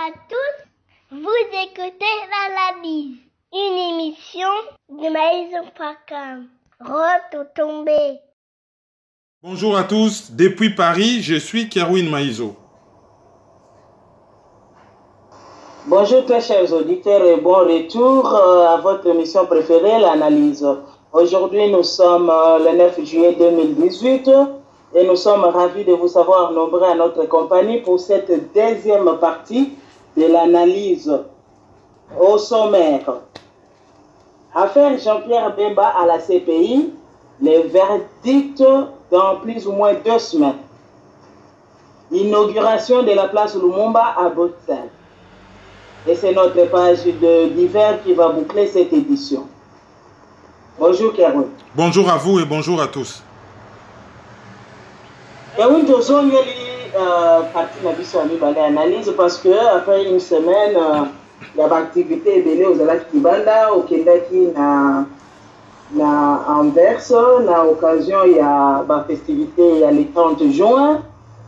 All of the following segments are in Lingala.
à tous, vous écoutez l'analyse, une émission de Maïso Pakam. Retombé. Bonjour à tous, depuis Paris, je suis Kerwin Maïso. Bonjour très chers auditeurs et bon retour à votre émission préférée, l'analyse. Aujourd'hui nous sommes le 9 juillet 2018 et nous sommes ravis de vous savoir nombreux à notre compagnie pour cette deuxième partie de l'analyse au sommaire. Affaire Jean-Pierre Bemba à la CPI, les verdicts dans plus ou moins 2 semaines. Inauguration de la place Lumumba à Bruxelles. Et c'est notre page de divers qui va boucler cette édition. Bonjour Kerwin. Bonjour à vous et bonjour à tous. Kerwin, tu as une partie de la analyse parce que après une semaine, il y a une activité belée aux Alaki Kibanda, au Kendaki, na Anvers, na occasion il y a une festivité il y a le 30 juin,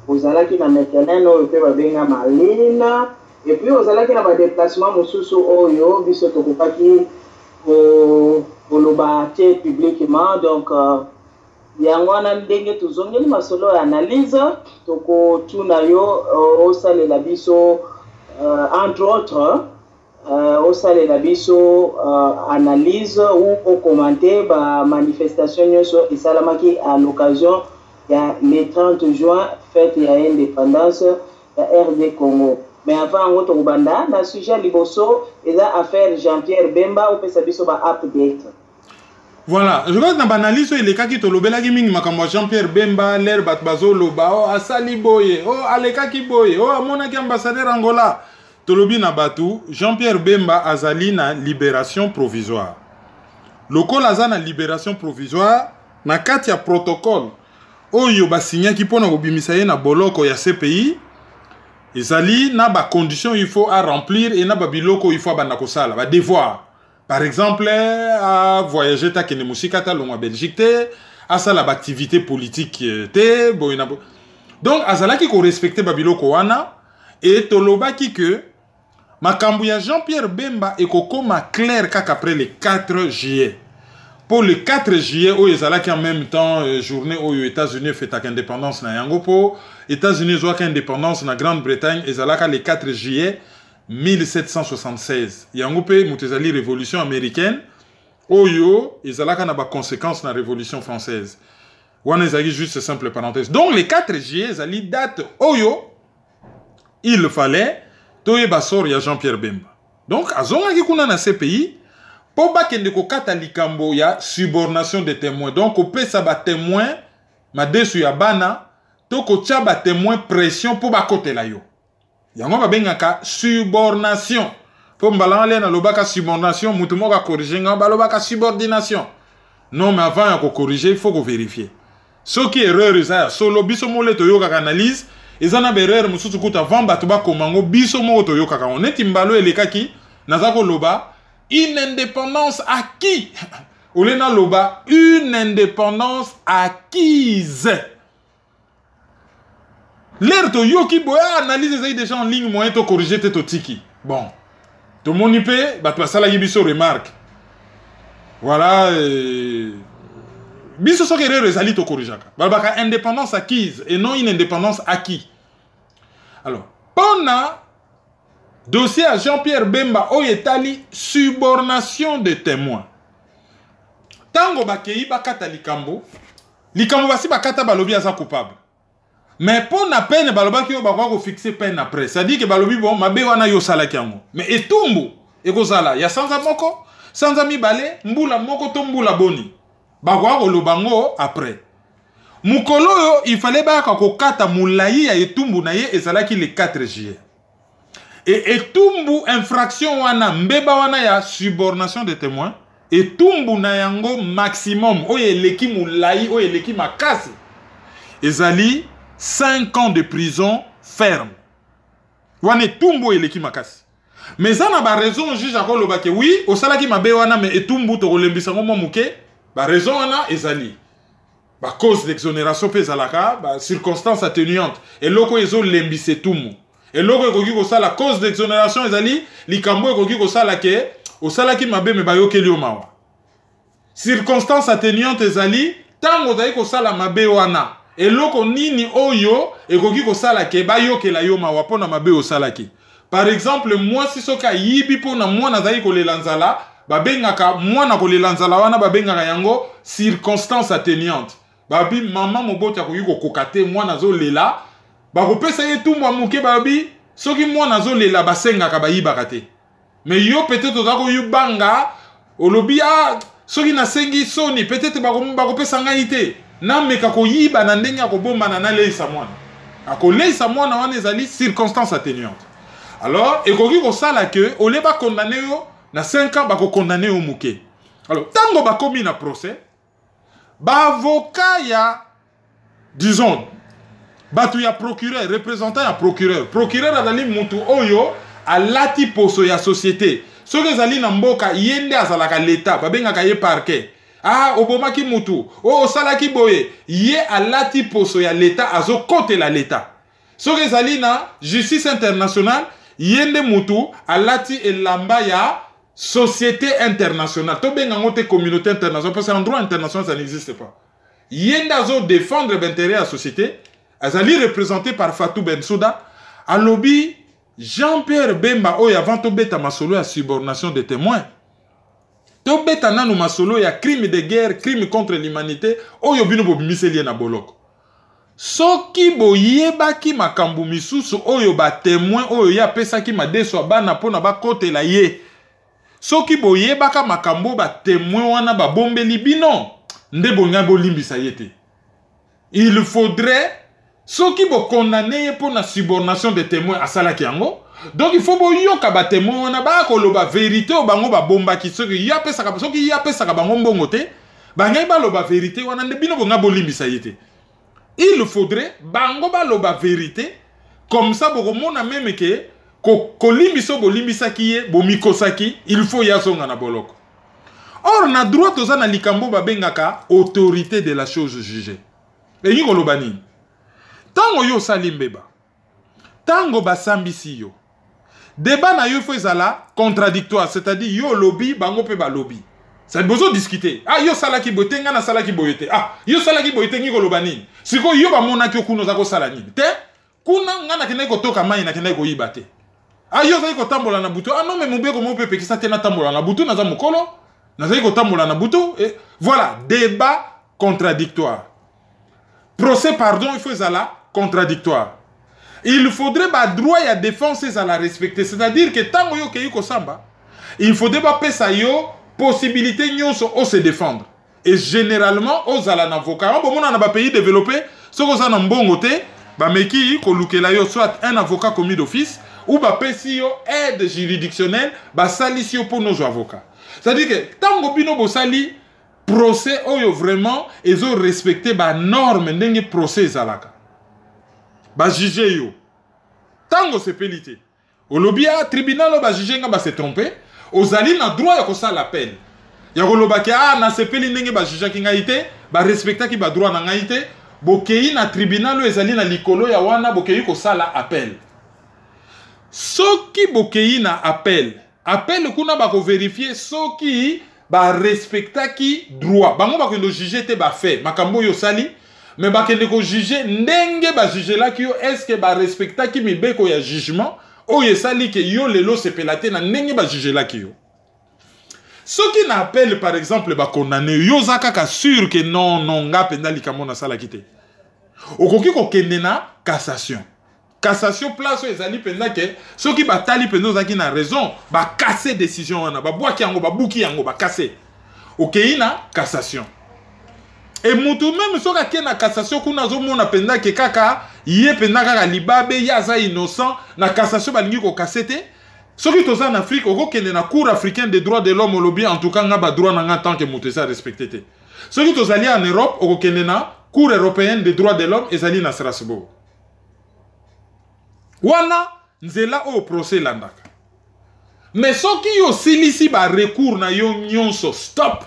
aux Alaki na Mekenen, au Pebabenga Malina. Et puis, aux allez qui ont des déplacements, Oyo, biso tokopaki au lobate publiquement. Donc, il y a un ndenge tuzongeli masolo analyse, toko tunayo au sale la biso, entre autres, au sale la biso analyse ou au commenter ba manifestation et salamaki à l'occasion il y a le 30 juin fête il y a indépendance de RD Congo. Mais avant, on va dans le sujet liboso et l'affaire Jean-Pierre Bemba ou Pesabiso ba update. Voilà, je vois que dans l'analyse, il y a des cas qui te lobela qui mingi makamwa Jean-Pierre Bemba, l'air batbazo loba, oh asali boye, oh aleka ki boye, oh amona ki ambassadeur Angola. Tolobi na batu, Jean-Pierre Bemba azali na libération provisoire. Loko laza na libération provisoire, na kati ya protocole, oyo ba signé ki pona obimisa ye na boloko ya CPI. Ezali na ba conditions il faut à remplir et na ba biloko il faut banda kosala ba devoir. Par exemple, à voyager ta kene musika ta longa Belgique te, à ça la activité politique te, boyna. Donc azala ki ko respecter ba biloko wana et toloba ki que makambu ya Jean-Pierre Bemba et kokoma clair kaka après le 4 juillet. Pour le 4 juillet, où ils allaient en même temps, journée où les États-Unis fêtent l'indépendance na Yangopo, États-Unis ont l'indépendance na Grande-Bretagne, ils allaient le 4 juillet 1776. Yangopo, moutezali révolution américaine, où ils allaient na ba conséquences na révolution française. Ouane ils juste simple parenthèse. Donc le 4 juillet, ils allaient date oyo, il fallait, toye basor ya Jean-Pierre Bemba. Donc azonga ki kuna na CPI. Pour bakende ko kata likambo ya subornation de témoins. Donc ko pesa ba témoin ma desu ya bana to ko tia ba témoin pression pour ba kotela yo. Yango ba bengaka subornation. Po mbala na lobaka subornation mutu mo ka corriger nga ba lobaka subordination. Non mais avant ya ko corriger il faut ko vérifier. Ce qui erreur ça solo biso mo le to yo ka analyse ezana berreur mususu kuta vamba to ba komango biso mo to yo ka on etimbalo elekaki nazako loba une indépendance acquise. Olena loba, une indépendance acquise. L'air to yoki boya analyse les déjà en ligne moyen to corriger to tiki. Bon. To monipe, bah to sala yibiso remarque. Voilà. Biso so kere rezali to corrigeaka. Balbaka indépendance acquise et non une indépendance acquise. Alors, pendant dossier à Jean-Pierre Bemba oyetali subornation de témoins. Tango bakei bakata likambo basi bakata balobi aza coupable. Mais pour na peine baloba ki yo bakwa ko fixer peine après. Ça dit que balobi bon mabe wana yo sala kiango. Mais etumbu ekozala ya sanza moko, sanza mibale, mbula moko to mbula boni. Bakwa ko lobango après. Mukolo yo il fallait baka ko kata mulayi ya etumbu na ye ezalaki le 4 juillet. Et etumbu infraction wana mbeba wana ya subornation de témoins etumbu na yango maximum oye leki mulai oye leki makasi ezali 5 ans de prison ferme wana etumbu eleki makasi mais ça na ba raison juge akoloba ke oui osalaki mabe wana mais etumbu to kolembisa ngo momuke ba raison wana ezali ba cause d'exonération pe zalaka ba circonstance atténuante et loko ezo lembise tumu Et l'autre ekoki ko sala cause d'exonération ezali likambo ekoki ko sala ke osala ki mabe me bayokeli yo mawa. Circonstance atténuante ezali tango ozali ko sala mabe wana. Eloko nini oyo ekoki ko sala ke bayokela yo mawa pona mabe osala ki. Par exemple, moi si soka yibi pona moi nazali ko lelanzala, babengaka moi na ko lelanzala wana babengaka yango circonstance atténuante. Babi maman mobota ko yiko kokate moi nazo lela. Bakopesa ye tout mwa muke babi soki moi nazo lela basengaka bayibaka te. Mais yo peut-être ozako yubanga olobi soki nasengi soni peut-être bakopesa ngai te. Na meka ko yiba na ndenge akobomba na leisa mwana. Akoleisa mwana wana ezali circonstance atténuante. Alors ekoki ko sala que ole ba condamné yo na 5 ans bako condamné yo muke. Alors tango bakomi na procès ba avocat ya disons batu ya procureur, représentant ya procureur. Procureur azali mutu oyo alati poso ya société. Soki ezali na mboka yende azalaka l'État, babengaka ye parquet. Obomaki mutu, osalaki boye, ye alati poso ya l'État azokotela l'État. Soki ezali na justice internationale, yende mutu alati elamba ya société internationale. To bengango te communauté internationale parce qu'en droit international ça n'existe pas. Yende azo défendre l'intérêt de la société. Azali représenté par Fatou Bensouda, à lobby Jean-Pierre Bemba oyo avant to beta masolo ya subornation de témoins. To beta nanu masolo ya crime de guerre, crime contre l'humanité oyo bino bo miseli na boloko. Soki boyebaki makambu misusu oyo ba témoin oyo ya pesa ki madeso bana pona ba kote la ye. Soki boyebaka makambo ba témoin wana ba bombeli bino nde bonga bolimbisa yete. Il faudrait soki bo condamné pour la subornation de témoins à salaki yango. Donc il faut bo yoka ba témoin wana ba koloba vérité o bango ba bomba ki soki ya pesa ka soki ya pesa ka bango mbongo te ba ngai ba loba vérité wana nde bino bonga bolimbisa yete. Il faudrait bango ba loba vérité comme ça bo mona même que ko limbiso bo limbisa ki ye bo mikosaki il faut ya zonga na boloko. Or na droit toza na likambo ba bengaka autorité de la chose jugée. Et yiko lobani tango yo salimbeba tango basambisi yo débat na yo faut ezala contradictoire, c'est-à-dire yo lobby bango pe ba lobby. Ça besoin discuter. Yo salaki botenga na salaki boyete. Yo salaki boyete ngiko lobani. Siko yo ba monaki okuno za ko salani. Te kuna ngana kena ko toka mai na kena ko yibate. Yo za ko tambola na butu. Non mais mobeko mo pe pekisa te na tambola na butu na za mukolo. Na za ko tambola na butu et voilà, débat contradictoire. Procès pardon, il faut ezala contradictoire. Il faudrait ba droit ya défense à la respecter, c'est-à-dire que tango yo keyi ko samba, il faudrait ba pesa yo possibilité nyonso o se défendre. Et généralement aux ala na avocat, bon mona na ba pays développé, soko za na mbongo te, ba meki ko lukela yo soit un avocat commis d'office ou ba pesi yo aide juridictionnelle, ba salisi yo pour nos avocats. C'est-à-dire que tango bino bo sali procès oyo vraiment ils ont respecté ba norme ndenge procès zalaka ba juger yo tango sepelité olobia tribunal ba juger nga ba se tromper ozali na droit ya ko sala appel ya ko lobaki na sepeli ndenge ba juger ki ngai te ba respecta ki ba droit na ngai te bokei na tribunal ezali na likolo ya wana bokei ko sala appel soki bokei na appel kuna ba ko vérifier soki ba respectaki droit bango ba kendo juger te ba fait makambo yo sali mais ba kendo ko juger ndenge ba juger la ki yo est-ce que ba respectaki mibeko ya jugement o ye sali ke yo lelo sepelate na ndenge ba juger la ki yo soki na appel par exemple ba condamné yo zakaka sûr que non nga penda likambo na sala kite okoki ko kende na cassation. Cassation place ezali penda ke soki batali penda zaki na raison ba casser décision wana ba boaki yango ba buki yango ba casser. Okei na cassation. Et mutu même soka ke na cassation kuna zo mona penda ke kaka ye penda kaka libabe yaza innocent na cassation balingi ko kasete. Soki toza en Afrique oko kende na cour africaine des droits de l'homme lobby en tout cas nga ba droit na nga tant que mutu ça respecté te. Soki tozali en Europe oko kende na cour européenne des droits de l'homme ezali na Strasbourg. Wana nzela o procès landaka. Mais soki yo silisi ba recours na yo nyonso stop.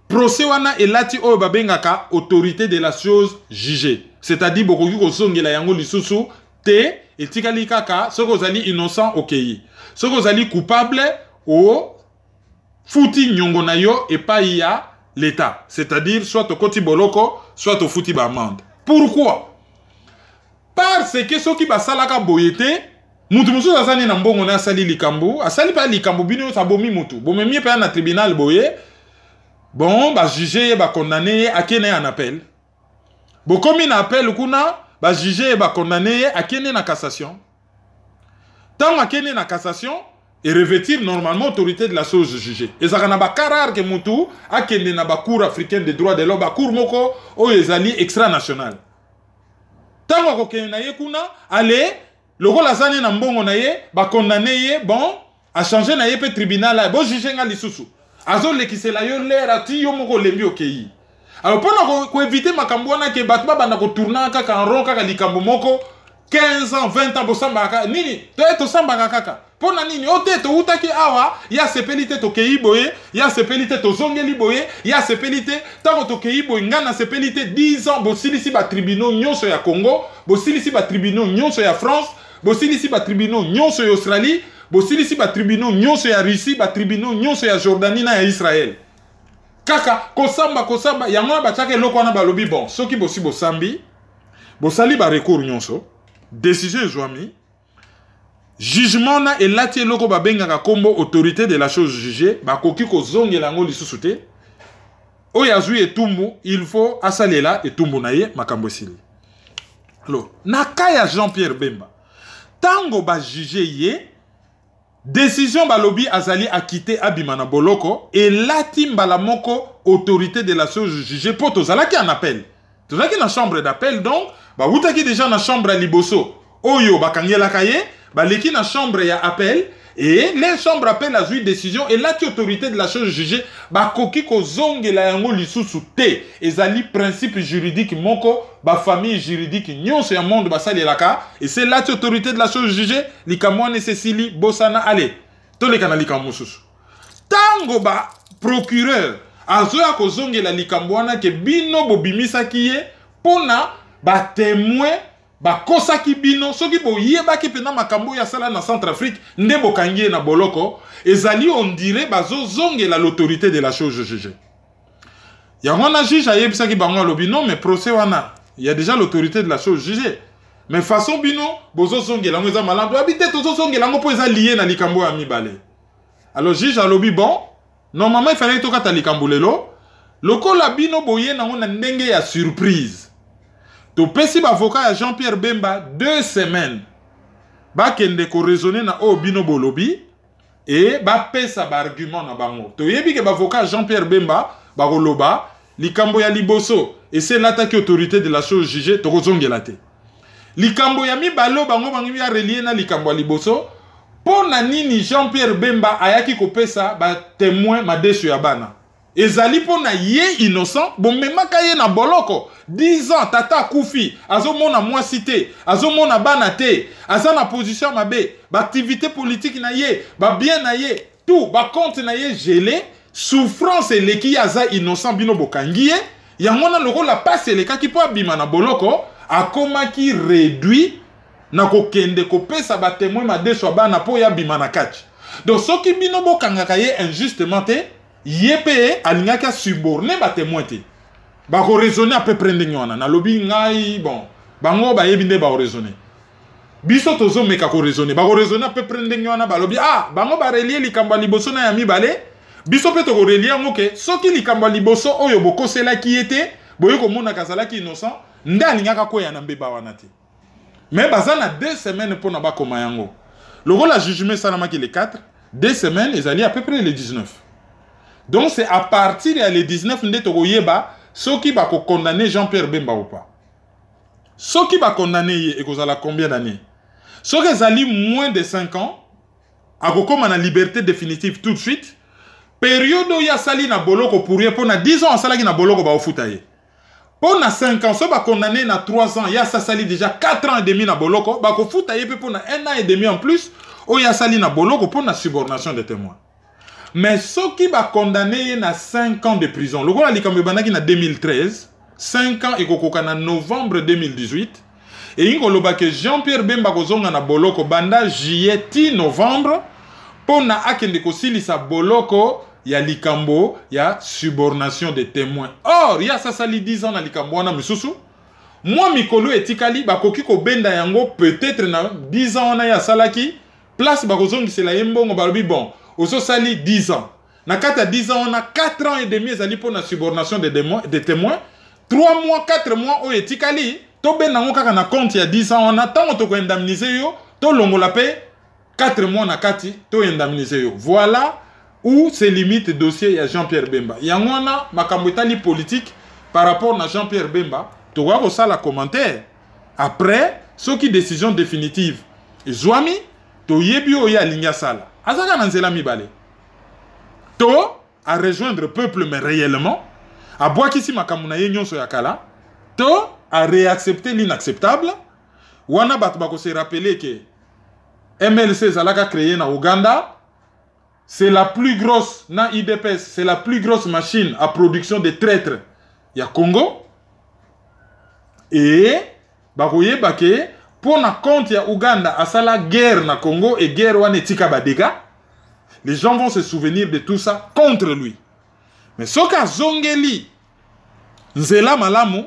Procès wana elati o babengaka autorité de la chose jugée. C'est-à-dire bokoki ko songela yango lisusu te etikali kaka soki ozali innocent okei soki ozali coupable o futi nyongo na yo epai ya l'État, c'est-à-dire soit au koti boloko soit au futi ba amende. Pourquoi? Parce que soki basalaka boyete mutu musu azani na mbongo na asali likambo asali pa likambo bino sabomi mutu bomemi pa na tribunal boye bon ba juger ba condamner akene en appel bokomi na appel kuna ba juger ba condamner akene na cassation tant akene na cassation et revêtir normalement autorité de la chose jugée et ça na ba karar ke mutu akene na ba cour africaine des droits de l'homme ba cour moko o ezali extra national tant akokene na ye kuna allez le rôle azane na mbongo na ye ba condamné ye bon a changer na ye pe tribunal la bo juger nga lisusu azo lekisela yo lera ti yo moko lembi okei alors pour ko éviter makambo na ke batba banda ko tourner kaka en rond kaka likambo moko 15 ans 20 ans bosamba kaka nini to samba kaka pona nini ote to utaki awa ya sepelite to kei boye ya sepelite to zongeli boye ya sepelite tango to kei boye ngana sepelite 10 ans bosilisi ba tribunaux nyonso ya Congo bosilisi ba tribunaux nyonso ya France bosilisi ba tribunaux nyonso ya Australie bosilisi ba tribunaux nyonso ya Russie ba tribunaux nyonso ya Jordanie na ya Israël kaka kosamba yango ba chake loko na balobi bon soki bosi bosambi bosali ba recours nyonso décision ezwami jugement na elati loko ba bengaka kombo autorité de la chose jugée ba koki ko zongela ngo lisusu te oya zui etumbu il faut asalela etumbu na ye makambo sili alors nakaya Jean-Pierre Bemba tango ba juger ye décision balobi azali acquitté abimana boloko et lati mbala moko autorité de la chose jugée pour tozalaki en appel tozalaki na chambre d'appel donc ba wutaki déjà na chambre à liboso oyo bakangela kaye baleki na chambre ya appel et les chambres appel a eu décision et lati autorité de la chose jugée ba koki ko zongela yango lisusu te ezali principe juridique moko ba famille juridique nyonso ya monde basali laka et c'est lati autorité de la chose jugée likamwa nesesili bosana ale to le kana likamwa susu tango ba procureur azoya ko zongela likamwana ke bino bobimisa kiye pona ba témoin ba kosaki bino soki boyebaki pena makambo ya sala na Centrafrique nde bokangie na boloko ezali on dirait bazo zongela l'autorité de la chose jugée yango na juge ayebisaki bango alobi non mais procès wana il y a déjà l'autorité de la chose jugée mais façon bino bozo zongela ngo eza malando habité tozo zongela ngo po eza lié na likambo ya mibale alors juge alobi bon normalement il fallait tokata likambo lelo lokola bino boye nango na ndenge ya surprise to pesi avocat ya Jean-Pierre Bemba 2 semaines ba kende ko raisonner na o bino bolobi et ba pesa ba argument na bango to yebi ke avocat Jean-Pierre Bemba ba koloba likambo ya liboso et c'est l'attaque autorité de la chose jugée to kozongela te likambo ya mibalo bango bangi ya relier na likambo ya liboso pona nini Jean-Pierre Bemba ayaki ko pesa ba témoin madesu ya bana ezali pona ye innocent bomemaka ye na boloko 10 ans tata kufi azomona mwasi te azomona bana te aza na position mabe ba activité politique na ye ba bien na ye tout ba compte na ye gelé souffrance eleki aza innocent bino bokangi ye yango na lokola passe elekaki po abima na boloko akomaki réduit na kokende kopesa ba témoin madeso bana po ya bima na kati donc soki bino bokangaka ye injustement te yépé alingaka suborné ba témoin te ba ko raisonner à peu près ndenge wana na lobi ngai bon bango ba yebinde ba raisonner biso tozo meka ko raisonner ba ko raisonner à peu près ndenge wana ba lobi ah bango ba relier likambo liboso na ya mibale biso pe to ko relier ngoke soki likambo liboso oyo bokosela ki ete boyo ko mona kazala ki innocent nda alingaka ko ya na mbeba wana te mais bazana 2 semaines pour na ba koma yango le la jugement salamaki les 4 2 semaines ils allaient à peu près les 19. Donc c'est à partir des 19 nde tokoyeba soki ba ko condamner Jean-Pierre Bemba ou pas. Soki ba condamner et kozala combien d'années? Soki ezali moins de 5 ans akokoma na liberté définitive tout de suite. Période ya sali na boloko pour ye pona 10 ans asalaki na boloko ba ofuta ye. Pona 5 ans so ba condamner na 3 ans ya sali déjà 4 ans et demi na boloko ba ko futa ye pe pona 1 an et demi en plus o ya sali na boloko pona subornation des témoins. Mais ceux qui va condamner na 5 ans de prison. Le gars likambo banaki na 2013, 5 ans et kokoka na novembre 2018 et ingoloba que Jean-Pierre Bemba kozonga na boloko banda juillet ti novembre pona akende kosilisa boloko ya likambo ya subornation des témoins. Or ya sasali 10 ans na likambo wana misusu moi mikolo etikali bakoki ko benda yango peut-être na 10 ans na ya salaki place bakozongisela yembongo balobi bon oso sali 10 ans na kata 10 ans on a 4 ans et demi ezali pona subornation des témoins 3 mois 4 mois o etikali to benda ngo kaka na compte ya 10 ans on attend to ko indemniser yo to longola pe 4 mois na kati to indemniser yo. Voilà où se limite le dossier à Jean-Pierre Bemba. Il y a un makambo etali politique par rapport à Jean-Pierre Bemba. Tu vois ça la commentaire. Après, ce qui décision définitive. Zouami, to yebi oya linya sala. Azaka nanzela mi bale. To à rejoindre le peuple mais réellement. A bois kisi makambo na ye nyonso ya kala. To à réaccepter l'inacceptable. Wana bat bako se rappeler que MLC zalaka créé na Ouganda. C'est la plus grosse, na IDPS, c'est la plus grosse machine à production de traîtres. Il y a Congo. Et, bakoye bake, pour na compte ya Ouganda, à ça la guerre na Congo et guerre wane tika badega, les gens vont se souvenir de tout ça contre lui. Mais soka zongeli, nzela malamu,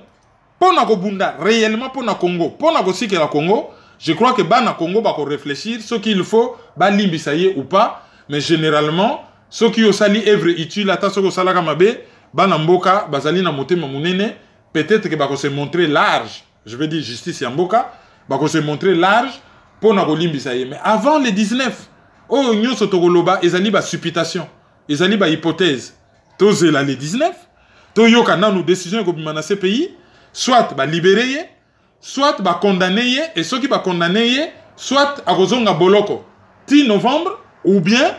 pour na kobunda, réellement pour na Congo, pour na kosike la Congo, je crois que ba na Congo bako réfléchir, ce qu'il faut, ba limbisaye ou pas, mais généralement, ceux qui ont sali œuvre utile, ata ceux qui ont sali kamabe, banamboka, bazali na motema munene, peut-être que bako se montrer large, je veux dire justice yamboka, bako se montrer large pour na kolimbisa ye. Mais avant les 19, oh nyo sotokoloba, ezali ba supputation, ezali ba hypothèse. Tozela les 19, to yoka nanu décision ko bimana ce pays, soit ba libérer ye, soit ba condamner ye, et ceux qui ba condamner ye, soit a kozonga boloko. 10 novembre ou bien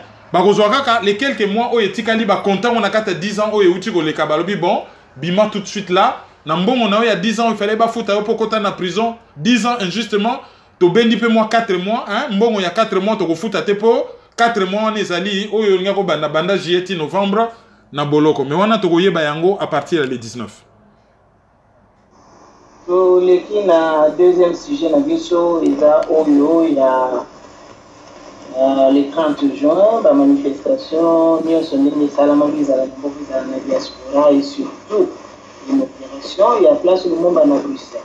les quelques mois où etikali ba content on a 10 ans où euti ko le kabalobi bon bima tout de suite là na mbongo na il y a 10 ans il fallait ba futa yo pokota na prison 10 ans injustement to bendi pe moi 4 mois hein mbongo il y a 4 mois to ko futa te po 4 mois on ezali oyo nga ko banda banda juillet novembre na boloko mais wana to ko yeba yango à partir le 19. To leki na deuxième sujet na biso eza oyo ya le 30 juin, la manifestation, nous sommes les salamandis à la diaspora et surtout une opération, il y a place au monde à Bruxelles.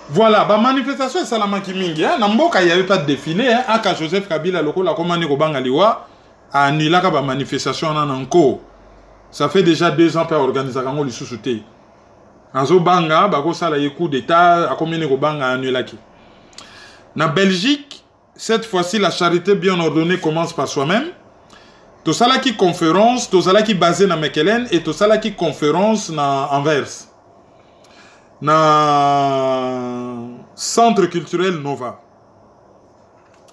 Voilà, la manifestation est salamaki mingi. Namboka, il n'y avait pas de défilé. Aka Joseph Kabila, le la commande au Bangaliwa, a annulé la manifestation en Anko. Ça fait déjà 2 ans pour organiser le sous-souté. Azo Banga, Bako Sala coup d'État, a combien de Banga annulé. Na Belgique, cette fois-ci, la charité bien ordonnée commence par soi-même. Tosala qui conférence, tosala qui basé na Mekelen et tosala qui conférence na Anvers. Na centre culturel Nova.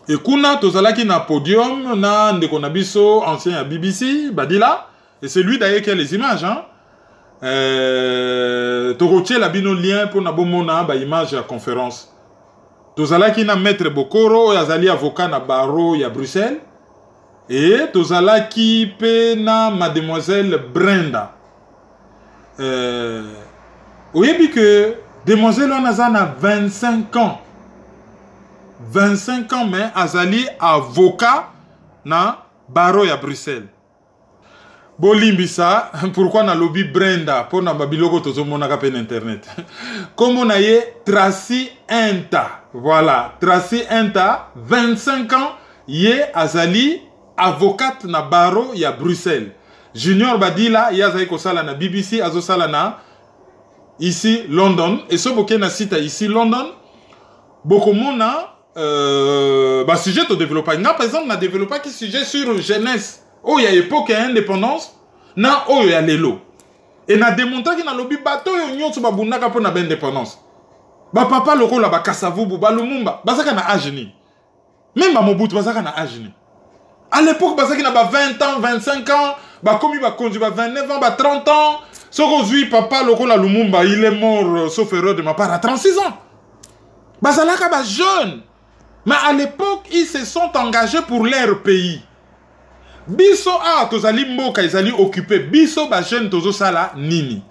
Et kuna tosala qui na podium na Ndekonabiso, ancien à BBC, Badila. Et c'est lui d'ailleurs qui a les images. Hein? Torotier la bino lien pour na bomona ba image à conférence. Tozalaki na maître Bokoro, yazali avocat na barreau ya Bruxelles. Et tozalaki pe na mademoiselle Brenda. Oyebi que demoiselle on a 25 ans. 25 ans mais azali avocat na barreau ya Bruxelles. Bolimbisa, pourquoi na lobby Brenda pour na babiloko tozomona ka pe internet. Comme on a ye Tracy Enta. Voilà, Tracy Enta, 25 ans, ye azali avocate na barreau ya Bruxelles. Junior Badila, ye azali kosala na BBC, azo sala na ici London. Et ce boké na site ici London, bokomona ba sujet to développer. Na par exemple na développer qui sujet sur jeunesse. Oh, il y a époque et indépendance, na oh il y a l'élo. Et na démontré qu'il y a lobby bateau et on y a babunaka pour na indépendance. Ba papa le rôle ba Kasavubu, ba Lumumba, ba saka na ageni. Même ba Mobutu ba saka na ageni. À l'époque ba saka na ba 20 ans, 25 ans, ba komi ba kondu ba 29 ans, ba 30 ans. Ce qu'aujourd'hui papa le rôle à Lumumba, il est mort sauf erreur de ma part à 36 ans. Ba salaka ba jeune. Mais à l'époque, ils se sont engagés pour leur pays. Biso a tozali mboka ezali occupé biso ba jeune tozo sala nini.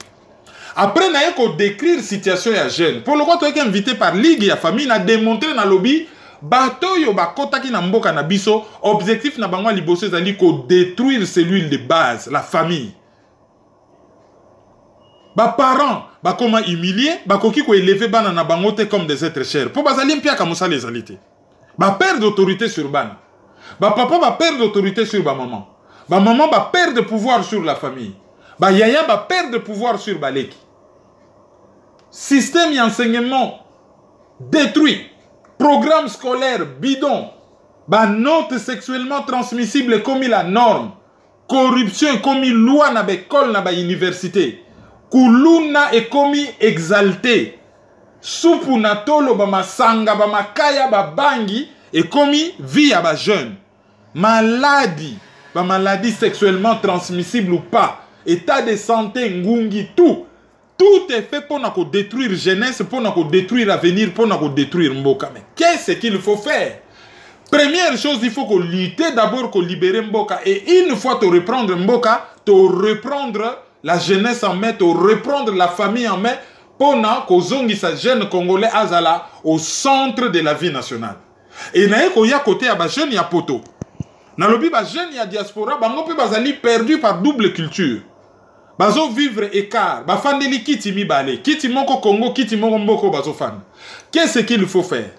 Après, na ko décrire situation ya jeune. Pour le quoi, tu es invité par ligue ya famille, na démontrer na lobby, bato yo ba kota ki na mboka na biso, objectif na bango liboso ezali ko détruire cellule de base, la famille. Ba parents, ba comment humilier, ba koki ko élever bana na bango te comme des êtres chers. Pour bazali mpia kamusa les alités. Ba perdre d'autorité sur bana. Ba papa ba perdre d'autorité sur ba maman. Ba maman ba perdre pouvoir sur la famille. Ba yaya ba perdre pouvoir sur baleki. Système d'enseignement détruit. Programme scolaire bidon. Bah, note sexuellement transmissible comme la norme. Corruption comme loi na l'école na ba université. Kuluna est comme exalté. Soupu na tolo ba masanga ba makaya ba bangi et comme vie à ba jeune. Maladie. Ba maladie sexuellement transmissible ou pas. État de santé ngungi tout. Tout est fait pour nous détruire jeunesse, pour nous détruire l'avenir, pour nous détruire Mboka. Mais qu'est-ce qu'il faut faire? Première chose, il faut qu'on lutte d'abord pour libérer Mboka. Et une fois tu reprendre Mboka, tu reprendre la jeunesse en main, tu reprendre la famille en main, pour que zongi sa jeune congolais azala au centre de la vie nationale. Et na ko ya côté à jeune ya poto. Na lobi ba jeune ya diaspora, bango pe bazali perdu par double culture. Bazo vivre écart, ba fandeli kiti mibale, kiti moko Congo, kiti moko mboko bazo fan. Qu'est-ce qu'il faut faire?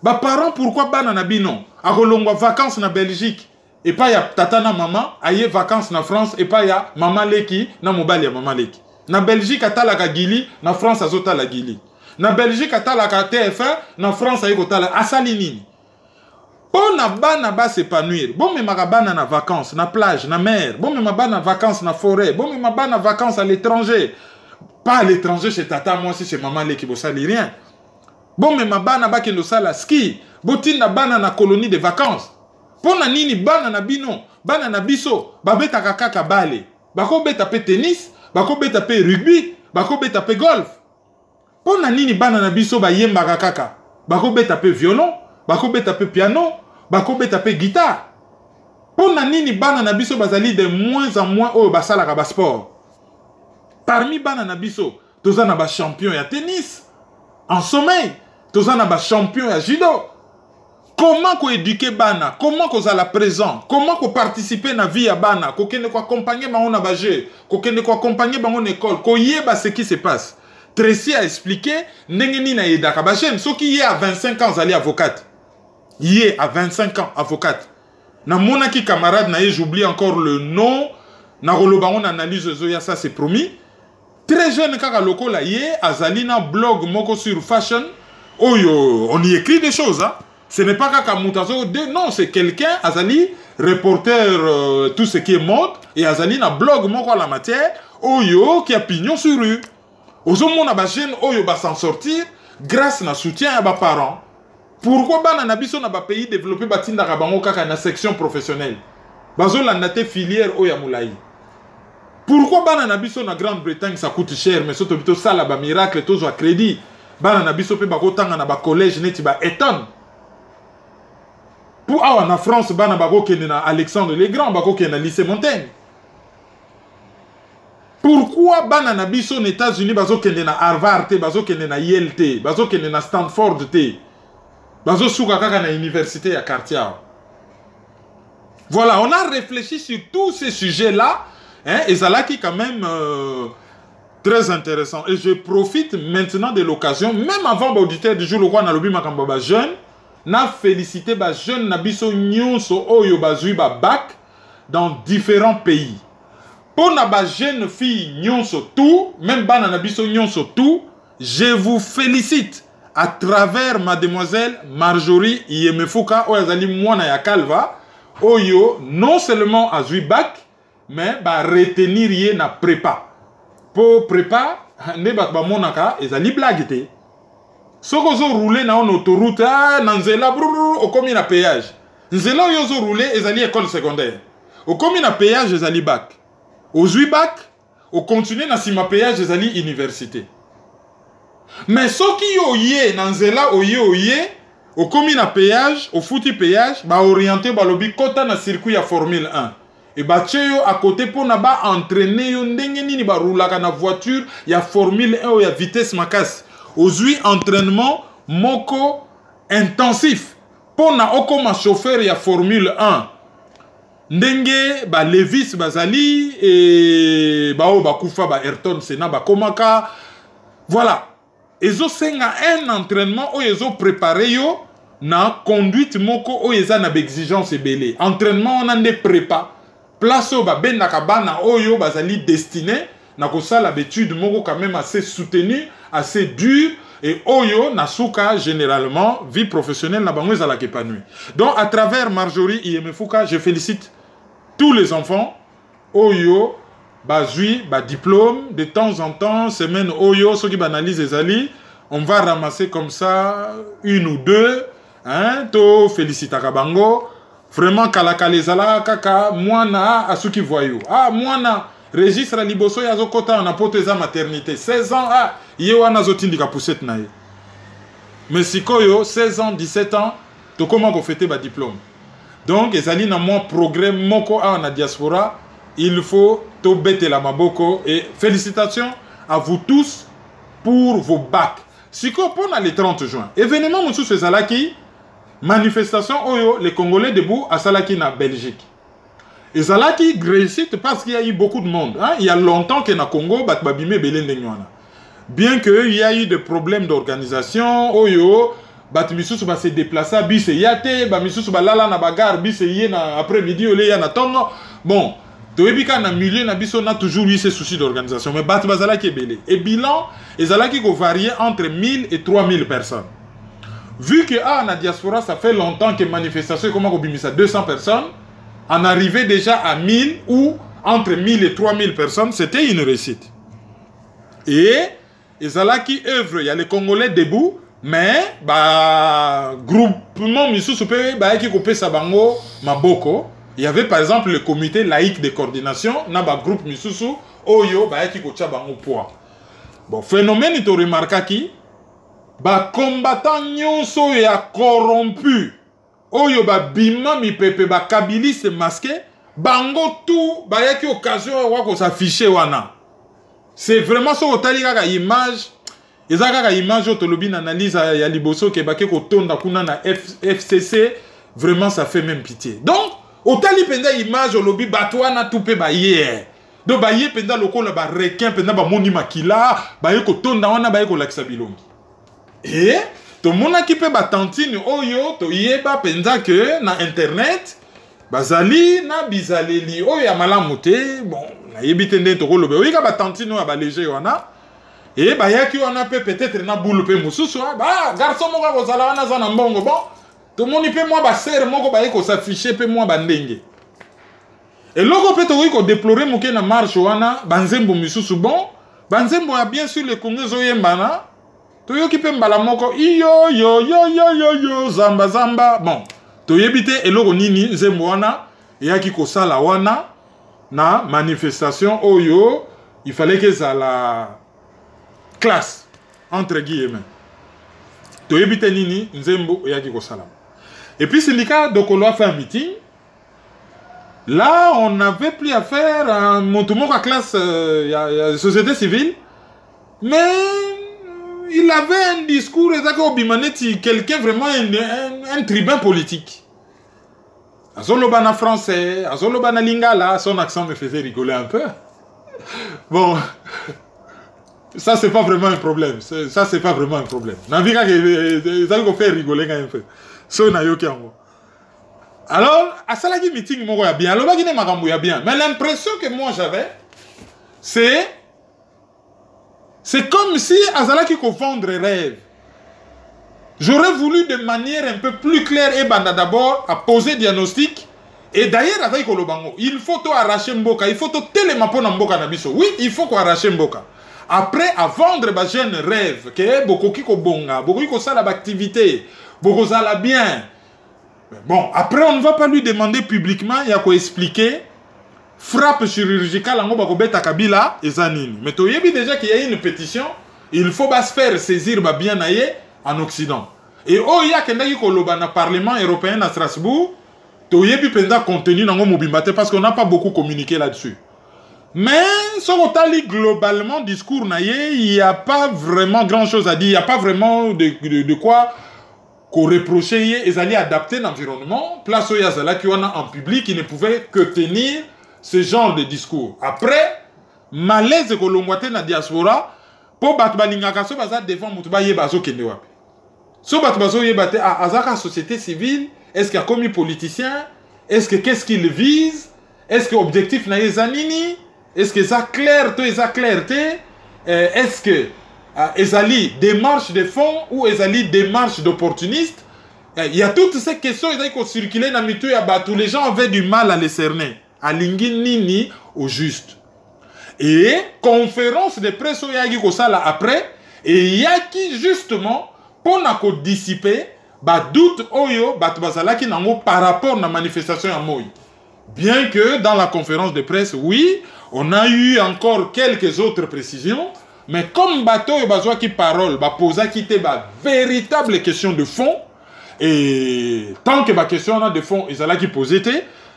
Ba parents pourquoi bana na bino, a kolongwa vacances na Belgique, et pas ya tata na maman, aye vacances na France, et pas ya maman leki na mobali ya maman leki. Na Belgique atala ka gili, na France azota la gili. Na Belgique atala ka TF1, na France aye kotala asali nini. Bon na bana ba s'épanouir. Bon me bana na vacances, na plage, na mer. Bon me bana vacances na forêt. Bon me bana vacances à l'étranger. Pas à l'étranger chez tata, moi aussi chez maman les qui bossali rien. Bon me bana ba kendo sala ski. Botin na bana na colonie de vacances. Pona nini bana na bino, bana na biso, ba beta kaka bale. Bako beta pe tennis, bako beta pe rugby, bako beta pe golf. Pona nini bana na biso ba yemba kaka. Bako beta pe violon. Bako beta pe piano, bako beta pe guitare. Pona nini bana na biso bazali de moins en moins au basala ka sport. Parmi bana na biso, toza na ba champion ya tennis, en sommeil, toza na ba champion ya judo. Comment ko éduquer bana, comment ko za la présent, comment ko participer na vie ya bana, ko kende ko accompagner bango na ba jeu, ko kende ko accompagner bango na école, ko yeba ce qui se passe. Tracy a expliqué ndenge nini na yedaka ba jeune, soki yé à 25 ans zali avocate. Yé à 25 ans, avocate. Na monaki camarade na j'oublie encore le nom. Na rolobangon analyse zoya, ça c'est promis. Très jeune kaka loko la yé, azalina blog moko sur fashion. Oh yo, on y écrit des choses, hein. Ce n'est pas kaka mutazo de, non, c'est quelqu'un, azali, reporter tout ce qui est mode, et azalina blog moko à la matière. Oh yo, qui a pignon sur rue. Ozo mona ba jeune, oh yo ba s'en sortir, grâce na soutien à ba parents. Pourquoi bana na biso na ba pays développé batinda rabango kaka na section professionnelle? Bazo la nate filière oya moulaï. Pourquoi bana na biso na Grande-Bretagne ça coûte cher mais soto bito sala ba miracle tozo a crédit. Bana na biso pe bako tanga na ba collège neti ba étonne. Pour awa na France bana bako kende na Alexandre le Grand bako kende na lycée Montaigne. Pourquoi bana na biso aux États-Unis bazo kende na Harvard te, bazo kende na Yale te, bazo kende na Stanford te? Bazo souka kaka na université à quartier. Voilà, on a réfléchi sur tous ces sujets-là. Hein, et ça là qui est quand même très intéressant. Et je profite maintenant de l'occasion, même avant l'auditeur du jour, le roi Nalobi Makambaba jeune, n'a félicité ba jeune nabiso nyonso oyo bazui ba bac dans différents pays. Pour na ba jeune fille nyonso tout, même ba nabiso nyonso tout, je vous félicite. À travers mademoiselle Marjorie Yemefuka, Oyazali Mwana ya Kalva, Oyo, non seulement a joué bac, mais ba retenir yé na prépa. Pour prépa, ne bat ba monaka, ezali blagete. Soko zo roulé na on autoroute, nanzela brrr, au komi na péage. Nzela yo zo roulé, ezali école secondaire. Au komi na péage, ezali bac. Au joué bac, au continuer na sima péage, ezali université. Mais ce qui est nanzela oye au commis na péage, au fouti péage, ba orienté ba lobi kota na circuit à Formule 1. et batie yo à côté pour na ba entraîner yo ndenge nini ba roulaka na voiture ya Formule 1 ya vitesse makasi ozui entraînement moko intensif pour na okoma chauffeur ya Formule 1 ndenge ba Levis bazali et ba o ba kufa ba Ayrton Senna ba komaka voilà ezo senga un entraînement o ezo préparé yo na conduite moko o eza na exigence ebele entraînement on a des prépa place au benda kabana oyo bazali destiné na kosala l'étude moko quand même assez soutenu assez dur et oyo nasuka généralement vie professionnelle na bango ezala épanoui. Donc à travers Marjorie Iemefuka je félicite tous les enfants oyo bazui ba diplôme de temps en temps semaine oyo ceux qui banalisent ezali on va ramasser comme ça une ou deux hein to félicitaka bango vraiment kalakalezala kaka mwana asuki voyou ah mwana registre liboso ya zokota na poto eza maternité 16 ans ah ye wana zotindika poussette na ye mais sikoyo 16 ans 17 ans to comment ko fêter ba diplôme donc ezali na moi progrès moko a na diaspora il faut to bete la maboko et félicitations à vous tous pour vos bacs siko pona le 30 juin événement mosusu ezalaki manifestation oyo les Congolais debout à Salaki na Belgique. Et Salaki réussit parce qu'il y a eu beaucoup de monde. Hein? Il y a longtemps que na Congo bat babime belende nywana. Bien que il y a eu des problèmes d'organisation oyo bat misusu ba se déplacer bis yate ba misusu ba lala na bagarre bis yé na après-midi ole ya na tongo. Bon, toebika na milieu na biso na toujours eu ces soucis d'organisation mais bat bazalaki belé. Et bilan ezalaki ko varier entre 1000 et 3000 personnes. Vu que la diaspora, ça fait longtemps que manifestation, comment on ça 200 personnes, en arrivait déjà à 1000 ou entre 1000 et 3000 personnes, c'était une réussite. Et ça qui œuvre, il y a les Congolais debout, mais groupement Missou bah qui coupait Sabango, Maboko. Il y avait par exemple le comité laïque de coordination, na ba groupe Missou, Oyo, bah qui coupait Sabango poids. Bon, phénomène il te remarque qui ba combattant nyonso ya corrompu oyo ba bima mi pepe ba kabiliste masqué bango tout ba yaki occasion wa ko s'afficher wana c'est vraiment so otali kaka image eza kaka image otolobi na analyse ya liboso ke ba ke ko tonda kuna na FCC vraiment ça fait même pitié donc otali penda image olobi batwana tout pe ba hier donc ba ye penda lokola ba requin penda ba moni makila ba ye ko tonda wana ba ye ko lakisa bilongi. Et tout le monde qui peut batantine oyo to yeba penza que na internet bazali na bizaleli oyo malamuté bon na yebitende to kolobe oyo ka batantine ya baléger wana et ba yaki wana peut-être na boule pe mususu ba garçon moko ko zala wana za na mbongo bon tout le monde peut moi ba serre moko ba yeko s'afficher pe moi bandenge et loko peut to ko déplorer moké na marche wana banzembo mususu bon banzembo ya bien sûr les Congolais oyembana toyoki pe mbala moko yo zamba zamba bon toyebite eloko nini nzembo wana yaki kosala wana na manifestation oyo il fallait que ça la classe entre guillemets toyebite nini nzembo yaki kosala et puis syndicat Dokolo a fait un meeting là on n'avait plus à faire un montumoko à classe société civile mais il avait un discours quelqu'un vraiment un tribun politique. Azolobana français, Azolobana lingala, son accent me faisait rigoler un peu. Bon, ça c'est pas vraiment un problème. Ça c'est pas vraiment un problème. Navika ça nous fait rigoler un peu. So na yoki ango. Alors, à salagi meeting moko ya bien. Alors ba kine makambo ya bien. Mais l'impression que moi j'avais c'est comme si Azalaki ko vendre rêve. J'aurais voulu de manière un peu plus claire et banda d'abord à poser diagnostic. Et d'ailleurs, avec Kolobango, il faut tout arracher Mboka, il faut tout télémapo na Mboka nabiso. Oui, il faut qu'on arrache Mboka. Après, à vendre ma jeune rêve, que beaucoup qui ko bonga, beaucoup qui ko ça l'activité, beaucoup ça la bien. Bon, après, on ne va pas lui demander publiquement, il y a quoi expliquer. Frappe chirurgicale en Obakobeta Kabila et Zanini. Mais tu as déjà qu'il y a une pétition, il faut se faire saisir bien en Occident. Et oh, il y a quelqu'un qui est au Parlement européen à Strasbourg, toyebi penda contenu nango mobimbate parce qu'on n'a pas beaucoup communiqué là-dessus. Mais si on lit globalement discours naye, il n'y a pas vraiment grand chose à dire, il n'y a pas vraiment de quoi qu'on reprochait et allaient adapter l'environnement. Place où yazala qui en a en public, qui ne pouvait que tenir ce genre de discours. Après, malaise que l'on voit dans la diaspora, pour battre balingaka so baza devant mutuba yebazo kende wapi. So battre bazo yebate à azaka société civile, est-ce qu'il y a commis politicien, est-ce que qu'est-ce qu'il vise, est-ce que objectif na yezanini, est-ce que ça clair to eza clarté, est-ce que ezali démarche de fond ou ezali démarche d'opportuniste. Il y a toutes ces questions qui circulent dans mitu ya batu, les gens avaient du mal à les cerner. À lingi nini au juste. Et conférence de presse yaki ko sala après et yaki justement pour na ko dissiper ba doute oyo batu bazalaki nango par rapport na manifestation ya moi. Bien que dans la conférence de presse, oui, on a eu encore quelques autres précisions, mais comme bateau et bazwa qui parole, ba posa qui te ba véritable question de fond, et tant que ba question de fond, ils allaient qui poser te,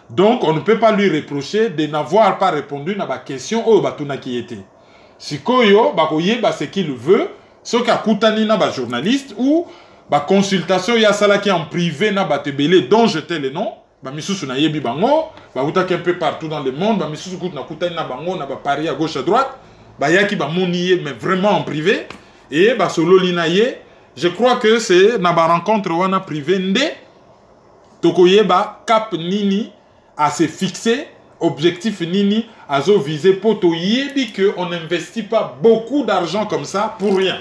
donc on ne peut pas lui reprocher de n'avoir pas répondu à ba question oyo batuna qui était. Si koyo ba koye ba ce qu'il veut, ce qu'a koutani na ba journaliste ou ba consultation ya sala qui en privé na ba tebele dont jetait le nom. Ba misusu na yebi bango, ba utaki un peu partout dans le monde, ba misusu kout na koutani na bango na ba pari à gauche à droite, ba yaki ba moniye mais vraiment en privé et ba solo linaye, je crois que c'est na ba rencontre wana privé ndé tokoye ba cap nini à se fixer, objectif nini à zo viser poto yebi que on n'investit pas beaucoup d'argent comme ça pour rien.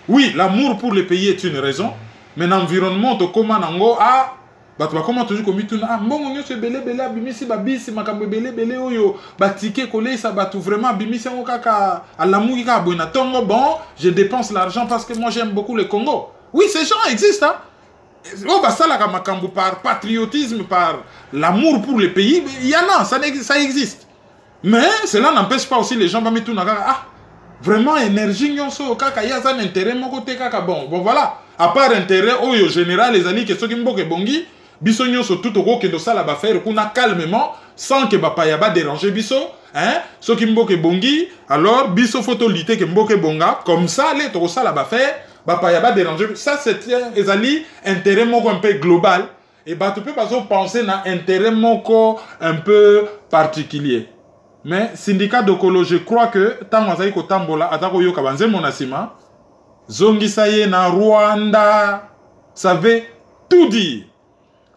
Oui, l'amour pour le pays est une raison, mais l'environnement to koma nango a bato bakoma toujours komi tuna ah mbongo nyonso ebele bele abimisi babisi makambo ebele bele oyo batike kolesa bato vraiment abimisi yango kaka alamuki kaka boye na tongo bon je dépense l'argent parce que moi j'aime beaucoup le Congo. Oui, ces gens existent hein. Oh bah ça là makambo par patriotisme, par l'amour pour le pays, il y en a, ça existe. Mais cela n'empêche pas aussi les gens ba mituna kaka ah vraiment énergie nyonso kaka ya za intérêt moko te kaka bon voilà à part intérêt oyo général les amis que ceux qui mboke bongi biso nyonso tout au que de ça la ba faire kuna calmement sans que bapa ya ba déranger biso hein ceux qui mboke bongi alors biso photo lité que mboke bonga comme ça les to ça la ba faire bapa ya ba déranger ça c'est les amis intérêt moko un peu global et bah tu peux pas penser na intérêt moko un peu particulier. Mais syndicat de Kolo, je crois que tant que ko tambola atako yo kabanze monasima zongi saye na Rwanda ça veut tout dire.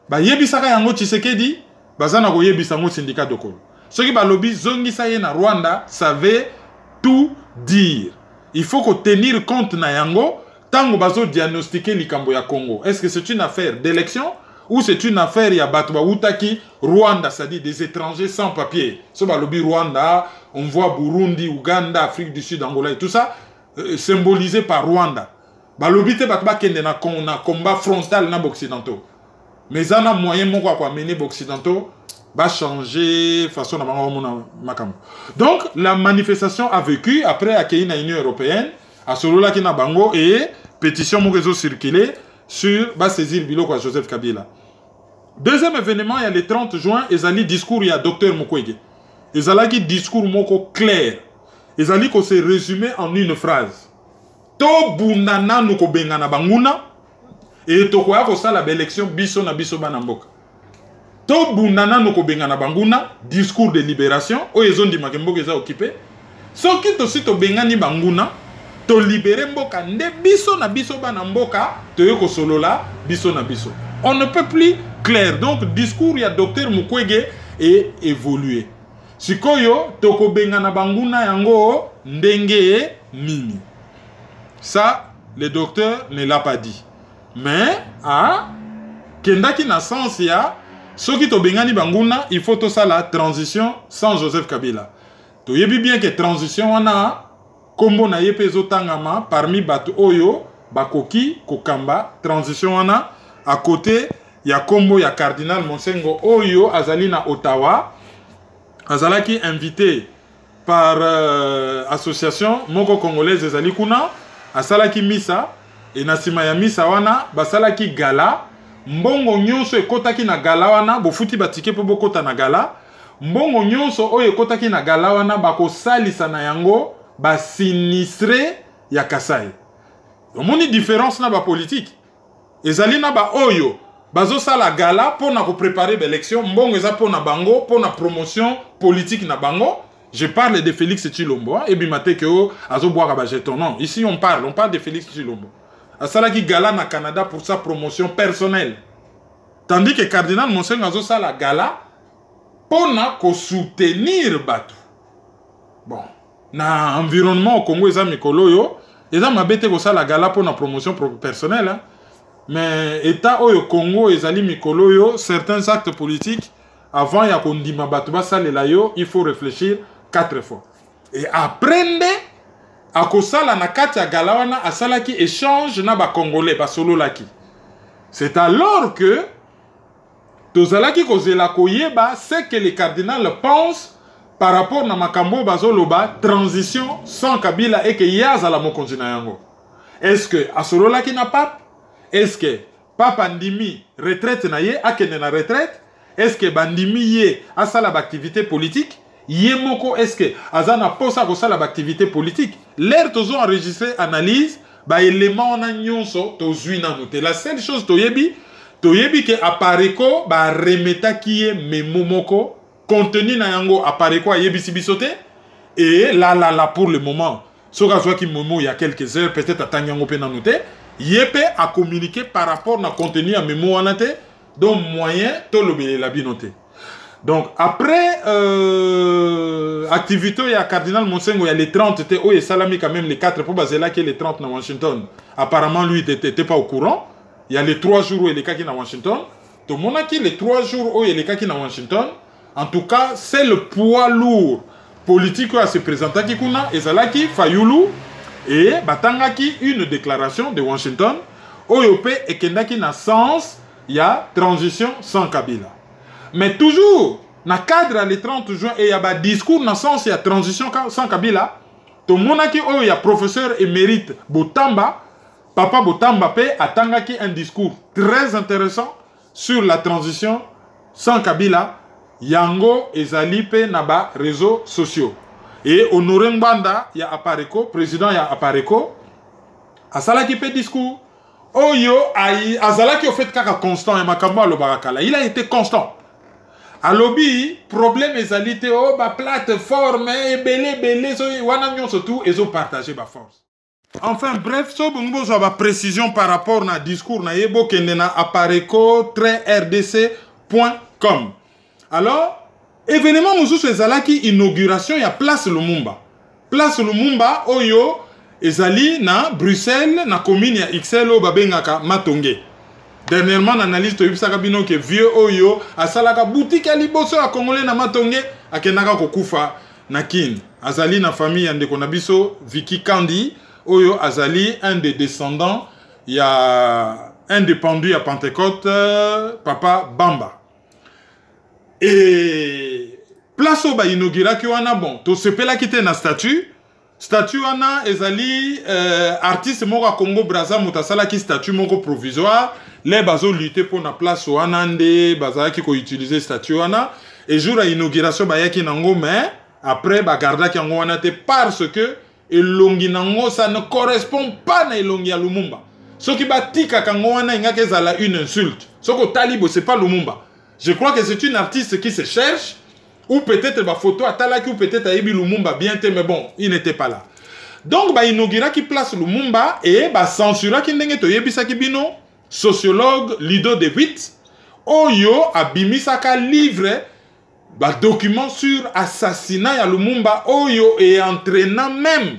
Ba yebisaka yango Tshisekedi bazana ko yebisa ngo syndicat de Kolo. Ce qui ba lobby zongi saye na Rwanda ça veut tout dire. Il faut qu'on tenir compte na yango tango bazo diagnostiquer likambo ya Congo. Est-ce que c'est une affaire d'élection ou c'est une affaire ya Batba Outaki, Rwanda, c'est-à-dire des étrangers sans papier. Ce lobby Rwanda, on voit Burundi, Ouganda, Afrique du Sud, Angola et tout ça, symbolisé par Rwanda. Lobby te Batba kende na combat frontal na occidentaux. Mais ça a moyen mon quoi mener occidentaux va changer façon na makam. Donc la manifestation a vécu après accueillir la Union européenne à Solola qui na bango et pétition mon réseau circulé sur va saisir bilo quoi Joseph Kabila. Deuxième événement, il y a le 30 juin, ils allaient discours il y a Dr Mukwege. Ils allaient discours moko clair. Ils allaient qu'on se résumer en une phrase. To bunana nuko bengana banguna et to kwa ko sala élection biso na biso banamboka. To bunana nuko bengana banguna, discours de libération, o ezondi makemboka eza occupé. Soki to si to bengani banguna to libérer mboka nde biso na biso bana mboka to yoko solola biso na biso. On ne peut plus clair. Donc discours il y a docteur Mukwege est évolué. Sikoyo toko bengana banguna yango ndenge nini. Ça le docteur ne l'a pas dit. Mais kendaki na sens ya soki to bengani banguna il faut to ça la transition sans Joseph Kabila. To yebi bien que transition wana kombo na yepezo tangama parmi batu oyo bakoki kokamba transition wana à côté ya kombo ya cardinal Monsengo oyo azali na Ottawa azalaki invité par association moko congolaise ezali kuna asalaki misa et na sima ya misa wana basalaki gala mbongo nyonso ekotaki na gala wana bofuti batike po bokota na gala mbongo nyonso oyo ekotaki na gala wana bakosalisa na yango basinistre ya Kasai. Omoni différence na ba politique ezali na ba oyo bazosala gala pona ko préparer l'élection mbongo eza pona bango pona promotion politique na bango. Je parle de Félix Tshilombo et bimate ke o azoboaka ba jeton. Non, ici on parle de Félix Tshilombo. Asala ki gala na Canada pour sa promotion personnelle. Tandis que Cardinal Monsengo azosala gala pona ko soutenir bato. Bon, na environnement au Congo eza mikolo yo, eza mabete ko sala gala pona promotion personnelle. Hein? Mais état au Congo ezali mikolo yo, certains actes politiques avant ya kondima bato basalela yo, il faut réfléchir 4 fois. Et apprendre à kosala na kati ya gala wana asalaki échange na ba congolais ba solo laki. C'est alors que tozalaki kozela koyeba ce que les cardinals pensent par rapport na makambo bazoloba transition sans Kabila et que yaza la mokonzi na yango. Est-ce que asolo laki na pape? Est-ce que papa ndimi retraite na ye akene na retraite? Est-ce que bandimi ye asala ba activité politique? Yemoko est-ce que azana posa ko sala activité politique l'air tozo enregistré analyse ba élément na nyonso tozui na note la seule chose toyebi que apareko ba remeta ki ye memomoko contenu na yango apareko ayebisi bisote et là pour le moment soka zwa ki momo il y a quelques heures peut-être atanyango pe na note yepe a communiquer par rapport na contenu à memo wana te donc moyen to lobele la binote. Donc, après activité, il y a Cardinal Monsengo, il y a les 30, et Salami quand même les 4, pour baser là, qui est les 30 dans Washington. Apparemment, lui, il n'était pas au courant. Il y a les 3 jours où il y a les cas qui dans Washington. Tout le monde a qui les 3 jours où il y a les cas qui dans Washington. En tout cas, c'est le poids lourd politique qui se présente qui kuna, et Zalaki, Fayoulou, et Batangaki, une déclaration de Washington, où il y a Kendaki na sens, il y a transition sans Kabila. Mais toujours, dans le cadre le 30 juin, il y a un discours dans le sens, il y a transition sans Kabila. Tout le monde a il y a professeur émérite Botamba, Papa Botamba a un discours très intéressant sur la transition sans Kabila. Yango et Zalipe Naba, réseaux sociaux. Et Honoré Mbanda, il y a Apareko, président il y a Apareko, Asala qui fait discours. Oyo, Azala qui a fait kaka constant, et Makamba le Barakala, il a été constant. A lobby, problème ezalité, oh, ba plateforme, belé, so, wana nyon surtout, et ont partagé ba force. Enfin, bref, so, bongo, so, ba précision par rapport na discours, na yebo, kende na apareko-rdc.com. Alors, événement, mousous, ezalaki, inauguration, ya Place Lumumba. Place Lumumba, oyo, ezali, na Bruxelles, na commune, ya XL, babengaka, Matonge. Dernièrement, l'analyse de Yubsaka Bino que vieux Oyo a salaka boutique à liboso à Congolais na matonge a kenaka kokufa na kin. Azali na famille ande konabiso Vicky Kandi Oyo Azali un des descendants il y a un des pendus à Pentecôte Papa Bamba. Et place au ba inaugura ki wana bon to sepela kite na statut wana ezali artiste moko Congo Brazza mutasala ki statut moko provisoire. Les bazo lutter pour la place au Anande, baza qui ko utiliser statut wana et jour à inauguration ba yaki nango mais après ba garda ki nango wana te parce que elongi nango ça ne correspond pas na elongi ya Lumumba. Ce qui batika kango wana inga ke zala une insulte. Ce que Talibo c'est pas Lumumba. Je crois que c'est une artiste qui se cherche ou peut-être ba photo atalaki ou peut-être aibi Lumumba bien te mais bon, il n'était pas là. Donc ba inaugura qui place Lumumba et ba censura ki ndenge to yebisa ki bino sociologue Lido de Witt, Oyo a bimisaka livre, document sur assassinat à Lumumba, Oyo et entraînant même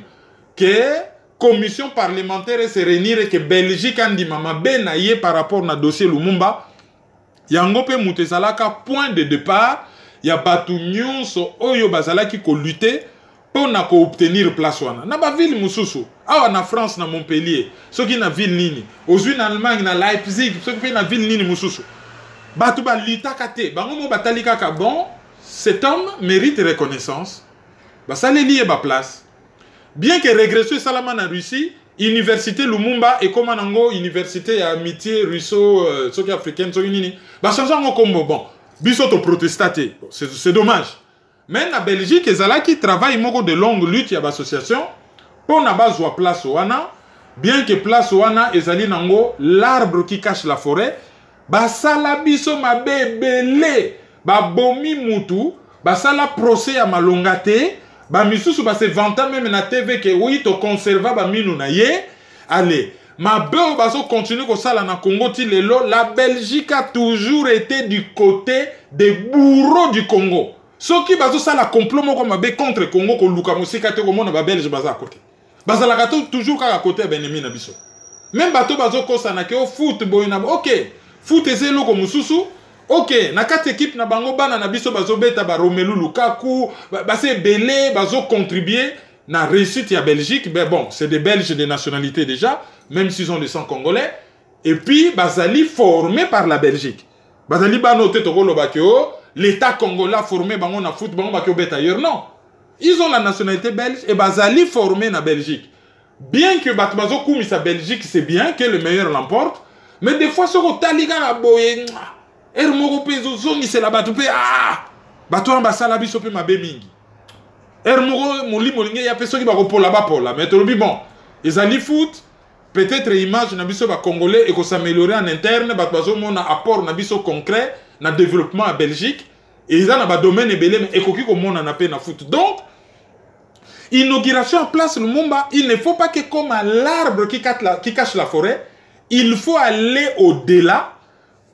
que commission parlementaire se réunir et que Belgique a dit mama benaye par rapport au dossier Lumumba, yangope mutezalaka point de départ, ya batu nyonso Oyo bazalaki ko lutter pour obtenir place wana. Na ba ville mususu. Awa na France na Montpellier. Ceux qui na ville nini. Aujourd'hui na Allemagne na Leipzig. Ceux qui na ville nini mususu. Batu ba lita kate. Bango mo batali kaka bon. Cet homme mérite reconnaissance. Ba ça lié ba place. Bien que régression salama na Russie, université Lumumba et comme nango université ya amitié russo soki africaine soki nini ba changer ngo kombo bon biso to protestaté c'est dommage mais na Belgique ezalaki travail moko de longue lutte ya ba association pour na bazwa place wana bien que place wana ezali nango l'arbre qui cache la forêt ba sala biso mabebele ba bomi mutu ba sala procès ya malongate ba misusu ba se vanta même na TV que oui to conserva ba minu na ye allez ma beu ba so continuer ko sala na Congo ti lelo la Belgique a toujours été du côté des bourreaux du Congo soki ba so sala complot moko mabe contre Congo ko luka musika te ko mona ba Belge ba za côté ba sala ka toujours ka côté ben ennemi na biso même bato ba so ko sana ke au football na OK foot ezelo ko mususu ok, na quatre équipes na bango bana na biso bazo beta ba Romelu Lukaku, ba se belé bazo contribuer na réussite ya Belgique, mais bon, c'est des Belges de nationalité déjà, même s'ils ont le sang congolais, et puis bazali formé par la Belgique. Bazali ba noté to lo bakio, l'état congolais formé bango na foot bango bakio beta ailleurs non. Ils ont la nationalité belge et bazali formé na Belgique. Bien que bazo koumi sa Belgique, c'est bien que le meilleur l'emporte, mais des fois soko taliga na boye moko pe zongi c'est la batu pe bato en basala biso pe mabe mingi moko moli molinge ya pe soki ba ko pola ba pola mais tolobi bon ezali foot peut-être image na biso ba congolais et ko s'améliorer en interne bato bazo mona apport na biso concret na développement à Belgique et ils na ba domaine ebele mais ekoki ko mona na pe na foot donc inauguration en place Lumumba il ne faut pas que comme à l'arbre qui cache la forêt il faut aller au-delà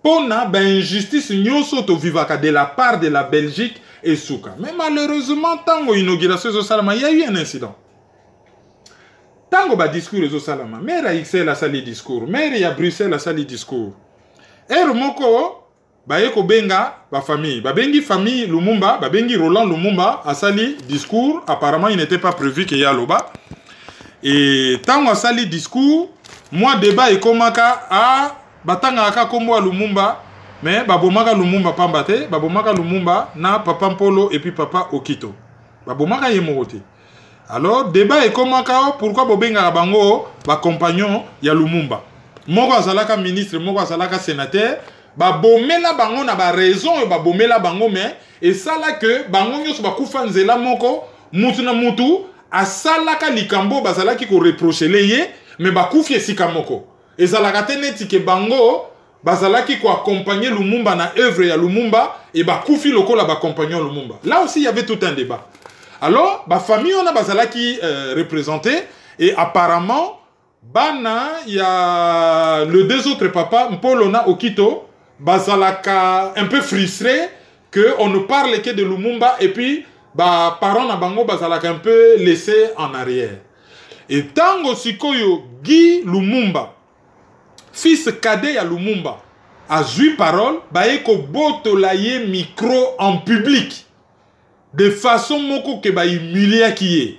pour na injustice nyonso to vivaka de la part de la Belgique et Souka. Mais malheureusement, tango inauguration zo salama, il y a eu un incident. Tango ba discours zo salama, maire à XL a sali discours, maire à Bruxelles a sali discours. Moko ba yeko benga ba famille, ba bengi famille Lumumba, ba bengi Roland Lumumba a sali discours, apparemment il n'était pas prévu qu'il y a loba. Et tango a sali discours, moi débat et komaka a batanga aka kombo Lumumba mais babomaka Lumumba pambate babomaka Lumumba na papa Mpolo et puis papa Okito babomaka yemote alors débat et komaka pourquoi bobenga bango ba compagnon ya Lumumba moko azalaka ministre moko azalaka sénateur babomela bango na ba raison et babomela bango mais et ça là que bango nyos bakufa nzela moko mutu na mutu asalaka likambo bazalaki ko reprocher leye mais bakufi esika moko et ça la neti ke bango bazalaki ko accompagner Lumumba na œuvre ya Lumumba et ba kufi loko la ba compagnon Lumumba. Là aussi il y avait tout un débat. Alors ba famille on a bazalaki représenté et apparemment bana il y a le deux autres papas Mpolo na Okito bazalaka un peu frustré que on ne parle que de Lumumba et puis ba parents na bango bazalaka un peu laissé en arrière. Et tango sikoyo Guy Lumumba fils cadet à Lumumba a joué parole, baeko botolaye micro en public de façon moko ke ba humilier qui est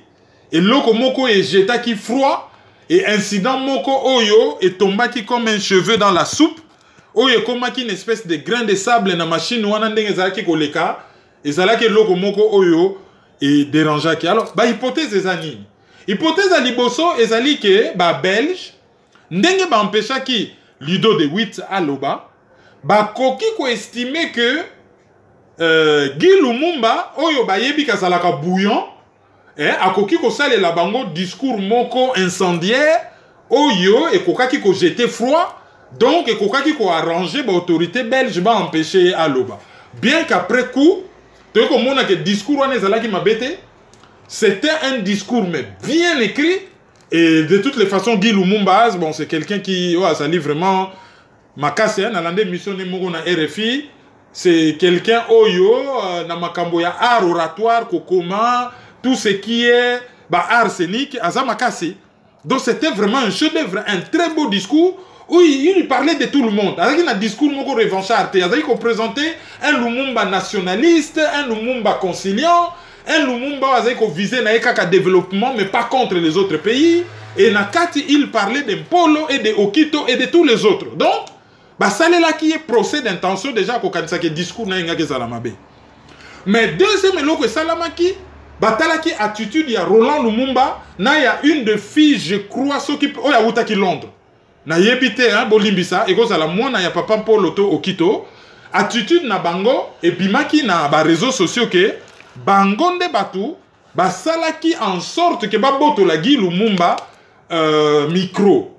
et loko moko est jeta qui froid et incident moko oyo est tombaki comme un cheveu dans la soupe oyo comme une espèce de grain de sable na machine wana ndenge zalaki koleka et zalaki loko moko oyo et dérangeaki alors ba hypothèse ezani hypothèse à liboso ezali ke ba belge ndenge ba empêcha ki Lido de 8 à Loba ba koki ko estimer que Guy Lumumba oyo ba yebi kazalaka bouillon akoki ko sale la bango discours moko incendiaire oyo et kokaki ko jeter froid donc et kokaki ko arranger ba autorité belge ba empêcher à Loba bien qu'après coup to ko mona que discours wana ezalaki mabete c'était un discours mais bien écrit. Et de toutes les façons, Guy Lumumba, bon, c'est quelqu'un qui ça lit vraiment makase, na lande mission numéro na RFI, c'est quelqu'un oyo na makambo ya art oratoire, kokoma, tout ce qui est art scénique, aza makase. Donc c'était vraiment un chef-d'œuvre, un très beau discours où il parlait de tout le monde. Il a un discours moko revanchard, il a présenté un Lumumba nationaliste, un Lumumba conciliant. Un Lumumba a visé na développement mais pas contre les autres pays et nakati il parlait de Mpolo et de Okito et de tous les autres donc bah ça là qui est procès d'intention déjà ko kanisa ke discours na nga ke salamabe mais deuxième eloko salamaki batalaki attitude ya Roland Lumumba na ya une de filles je crois soki o ya utaki Londres na yebite hein bolimbisa ekozala mwana ya papa Paul Otto Okito attitude na bango ebimaki na ba réseaux sociaux que bango nde batu basalaki en sorte que babotola Guy Lumumba micro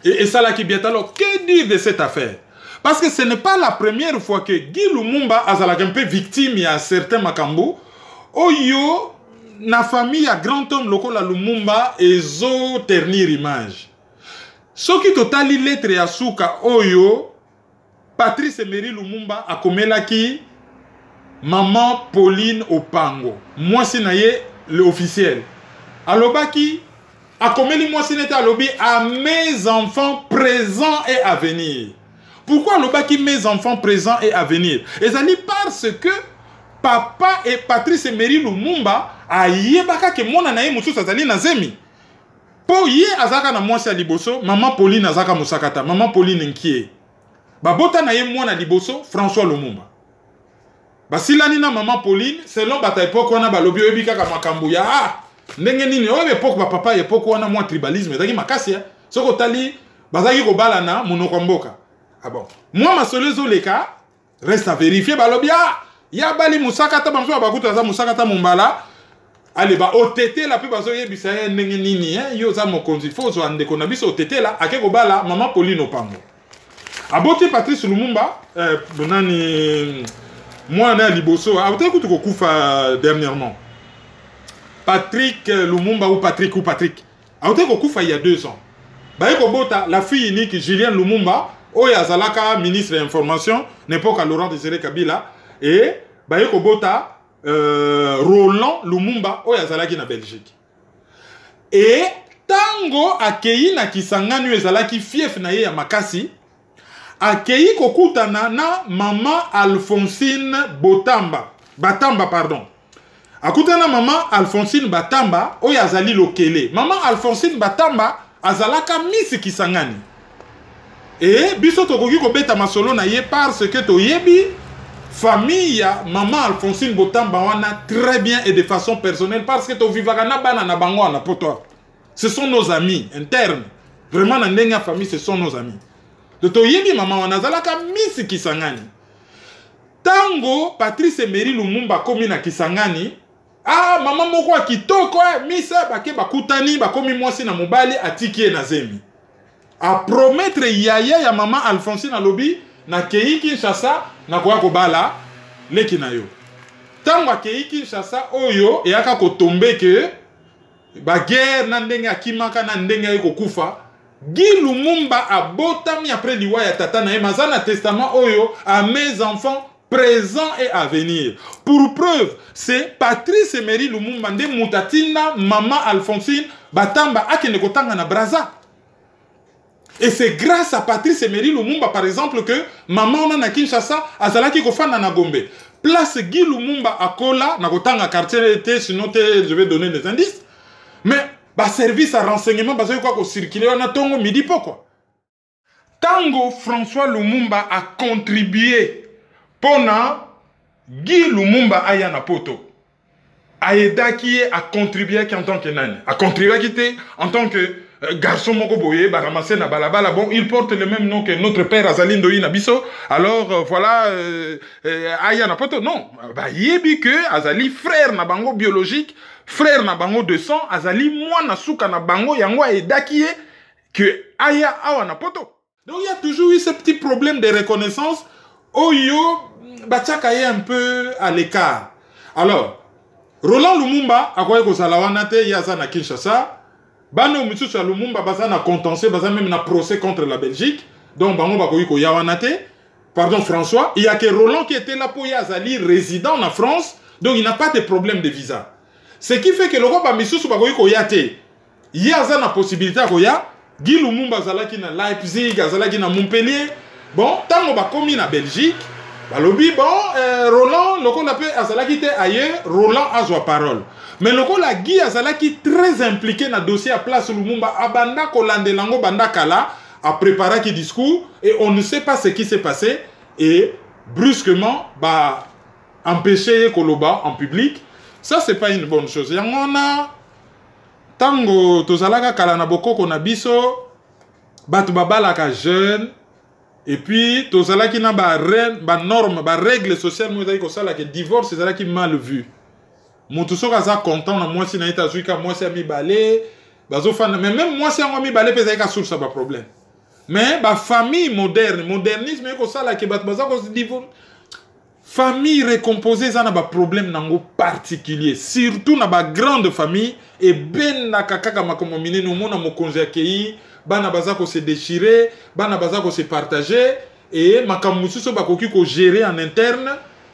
et ça là qui bien alors que dire de cette affaire parce que ce n'est pas la première fois que Guy Lumumba azalaka un peu victime ya certains makambo oyo na famille ya grand homme lokola Lumumba ezo ternir image soki totali lettre ya suka oyo Patrice Emery Lumumba akomelaki maman Pauline Opango mwasi na ye le officiel alobaki akomeli mwasi nete alobi à mes enfants présents et à venir. Pourquoi alobaki mes enfants présents et à venir? Ezali parce que papa et Patrice Emery Lumumba ayebaka ke mona na ye mususu azali na zemi. Po ye azaka na mwasi ya liboso, maman Pauline azaka musakata, maman Pauline nkie. Babota na ye mwana liboso, François Lumumba. Basilani na maman Pauline, selon bata époque wana balobi oyebi kaka makambo ya ndenge nini oyo époque ba papa époque wana mwa tribalisme ezaki makasi ya soko tali bazaki ko bala na monoko mboka. Ah bon. Moi masolezo leka reste à vérifier balobi ya bali musakata bamso bakuta za musakata mumbala ale ba OTT la pe bazo yebisa ye ndenge nini yo za mokonzi fozo andeko na biso OTT la ake ko bala maman Pauline Opango. Abote Patrice Lumumba bonani moi na liboso abote kutu ko kufa dernièrement. Patrick Lumumba ou Patrick abote ko kufa il y a 2 ans. Ba ko bota la fille unique Julien Lumumba oya zalaka ministre de l'information n'époque à Laurent Désiré Kabila et ba ko bota Roland Lumumba oya zalaki na Belgique. Et tango akei na Kisangani ezalaki fief na ye ya makasi akei kokutana na mama Alphonsine Batamba pardon. Akutana mama Alphonsine Batamba oya azali lokele. Mama Alphonsine Batamba azalaka Miss Kisangani. Et biso tokoki kobeta masolo na ye parce que toyebi famille ya mama Alphonsine Batamba wana très bien et de façon personnelle parce que to vivaka na bana na bango na poto. Ce sont nos amis internes. Vraiment na ndenga famille ce sont nos amis. De toyebi mama wana azalaka Miss Kisangani. Tango Patrice Emery Lumumba komi na Kisangani mama moko kitoko misa bake bakutani bakomi mwasi na mobali atiki na zemi a promettre yaya ya mama Alphonsine alobi na kei Kinshasa na kwa kobala leki na yo tango kei Kinshasa oyo eyaka kotombe ke ba guerre na ndenge akimaka na ndenge kokufa Guy Lumumba abotami après liwa ya tata na ye mazana testament oyo à mes enfants présent et à venir. Pour preuve, c'est Patrice Emery Lumumba nde mutatina maman Alphonsine Batamba akene kotanga na Braza. Et c'est grâce à Patrice Emery Lumumba par exemple que maman on a na Kinshasa azalaki kofana na Gombe. Place Guy Lumumba akola na kotanga quartier était sinon je vais donner des indices. Mais ba service à renseignement parce que quoi ko circuler on a tongo midi pourquoi. Tango François Lumumba a contribué Pona Guy Lumumba aya na poto. Aeda qui a contribué en tant que nani. A contribué en tant que garçon moko boye ba ramasser na balabala. Bon, il porte le même nom que notre père Azali Ndoyi Nabiso. Alors voilà aya na poto. Non, ba yebi que Azali frère na bango biologique, frère na bango de sang, Azali mwana suka na bango yango aeda qui que aya awa na poto. Donc il y a toujours eu ce petit problème de reconnaissance. Oyo Bachaka est un peu à l'écart. Alors, Roland Lumumba a quoi que ça la wanate yaza na Kinshasa. Bano misusu ya Lumumba baza na contentieux, baza même na procès contre la Belgique. Donc bango bakoyi ko yawanate. Pardon François, il y a que Roland qui était là pour yazali résident en France. Donc il n'a pas de problème de visa. Ce qui fait que l'Europe a misusu bakoyi ko yate. Yaza na possibilité ko ya Guy Lumumba zalaki na Leipzig, zalaki na Montpellier. Bon, tango bakomi na Belgique, balobi bon, Roland, le qu'on appelle azalaki te ailleurs, Roland a sa parole. Mais le qu'on a Guy azalaki très impliqué dans le dossier à place Lumumba, abanda kolande lango banda kala, a préparé qui discours, et on ne sait pas ce qui s'est passé, et brusquement, bah, empêché Koloba en public, Ça, c'est pas une bonne chose. Yangona, tango, tozalaka kalana bokoko na biso, batu babalaka jeune, et puis, tozalaki na ba norme, ba règle sociale, moi, que divorce, c'est mal vu. Moutou soka za content na moi si na ita zuika moi si ami balé, bazo fan, mais même moi si ami balé pesa ka source ba problème. Mais ba famille moderne, modernisme ko sala ke bat baza ko divorce. Famille recomposée ça na ba problème nango particulier, surtout na ba grande famille et ben na kakaka makomomine no mona mo konja kei, bana baza ko se déchirer, bana baza ko se partager et makamususo ba koki ko gérer en interne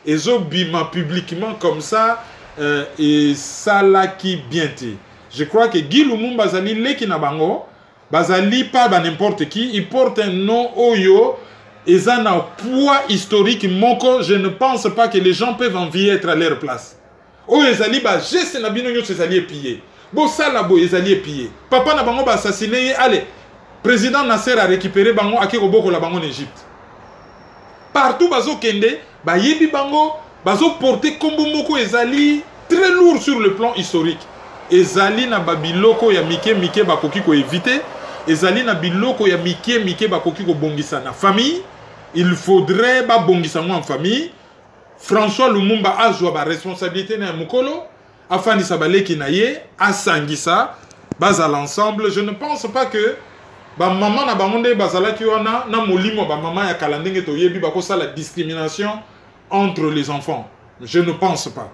et zo bima publiquement comme ça. Et ça là qui bien té. Je crois que Guy Lumumba Bazali leki na bango, Bazali pas n'importe qui, il porte un nom Oyo, et ça a un poids historique moko, je ne pense pas que les gens peuvent envier être à leur place. Oyo ezali ba geste na bino nyonso ezali pillé. Bo sala bo ezali pillé. Papa na bango ba assassiné, allez, président Nasser a récupéré bango aki koboko la bango en Égypte. Partout bazo kende, ba yebi bango bazo porter kombo moko ezali très lourd sur le plan historique. Ezali na babiloko ya mike bakoki ko éviter, ezali na biloko ya mike bakoki ko bongisa na famille, il faudrait ba bongisa en famille. François Lumumba azwa ba responsabilité na mukolo, afani sabaleki na ye, asangisa, baza l'ensemble. Je ne pense pas que ba maman na bangonde bazalaki wana na molimo ba maman ya kalandenge to yebi ba ko sa la discrimination entre les enfants. Je ne pense pas.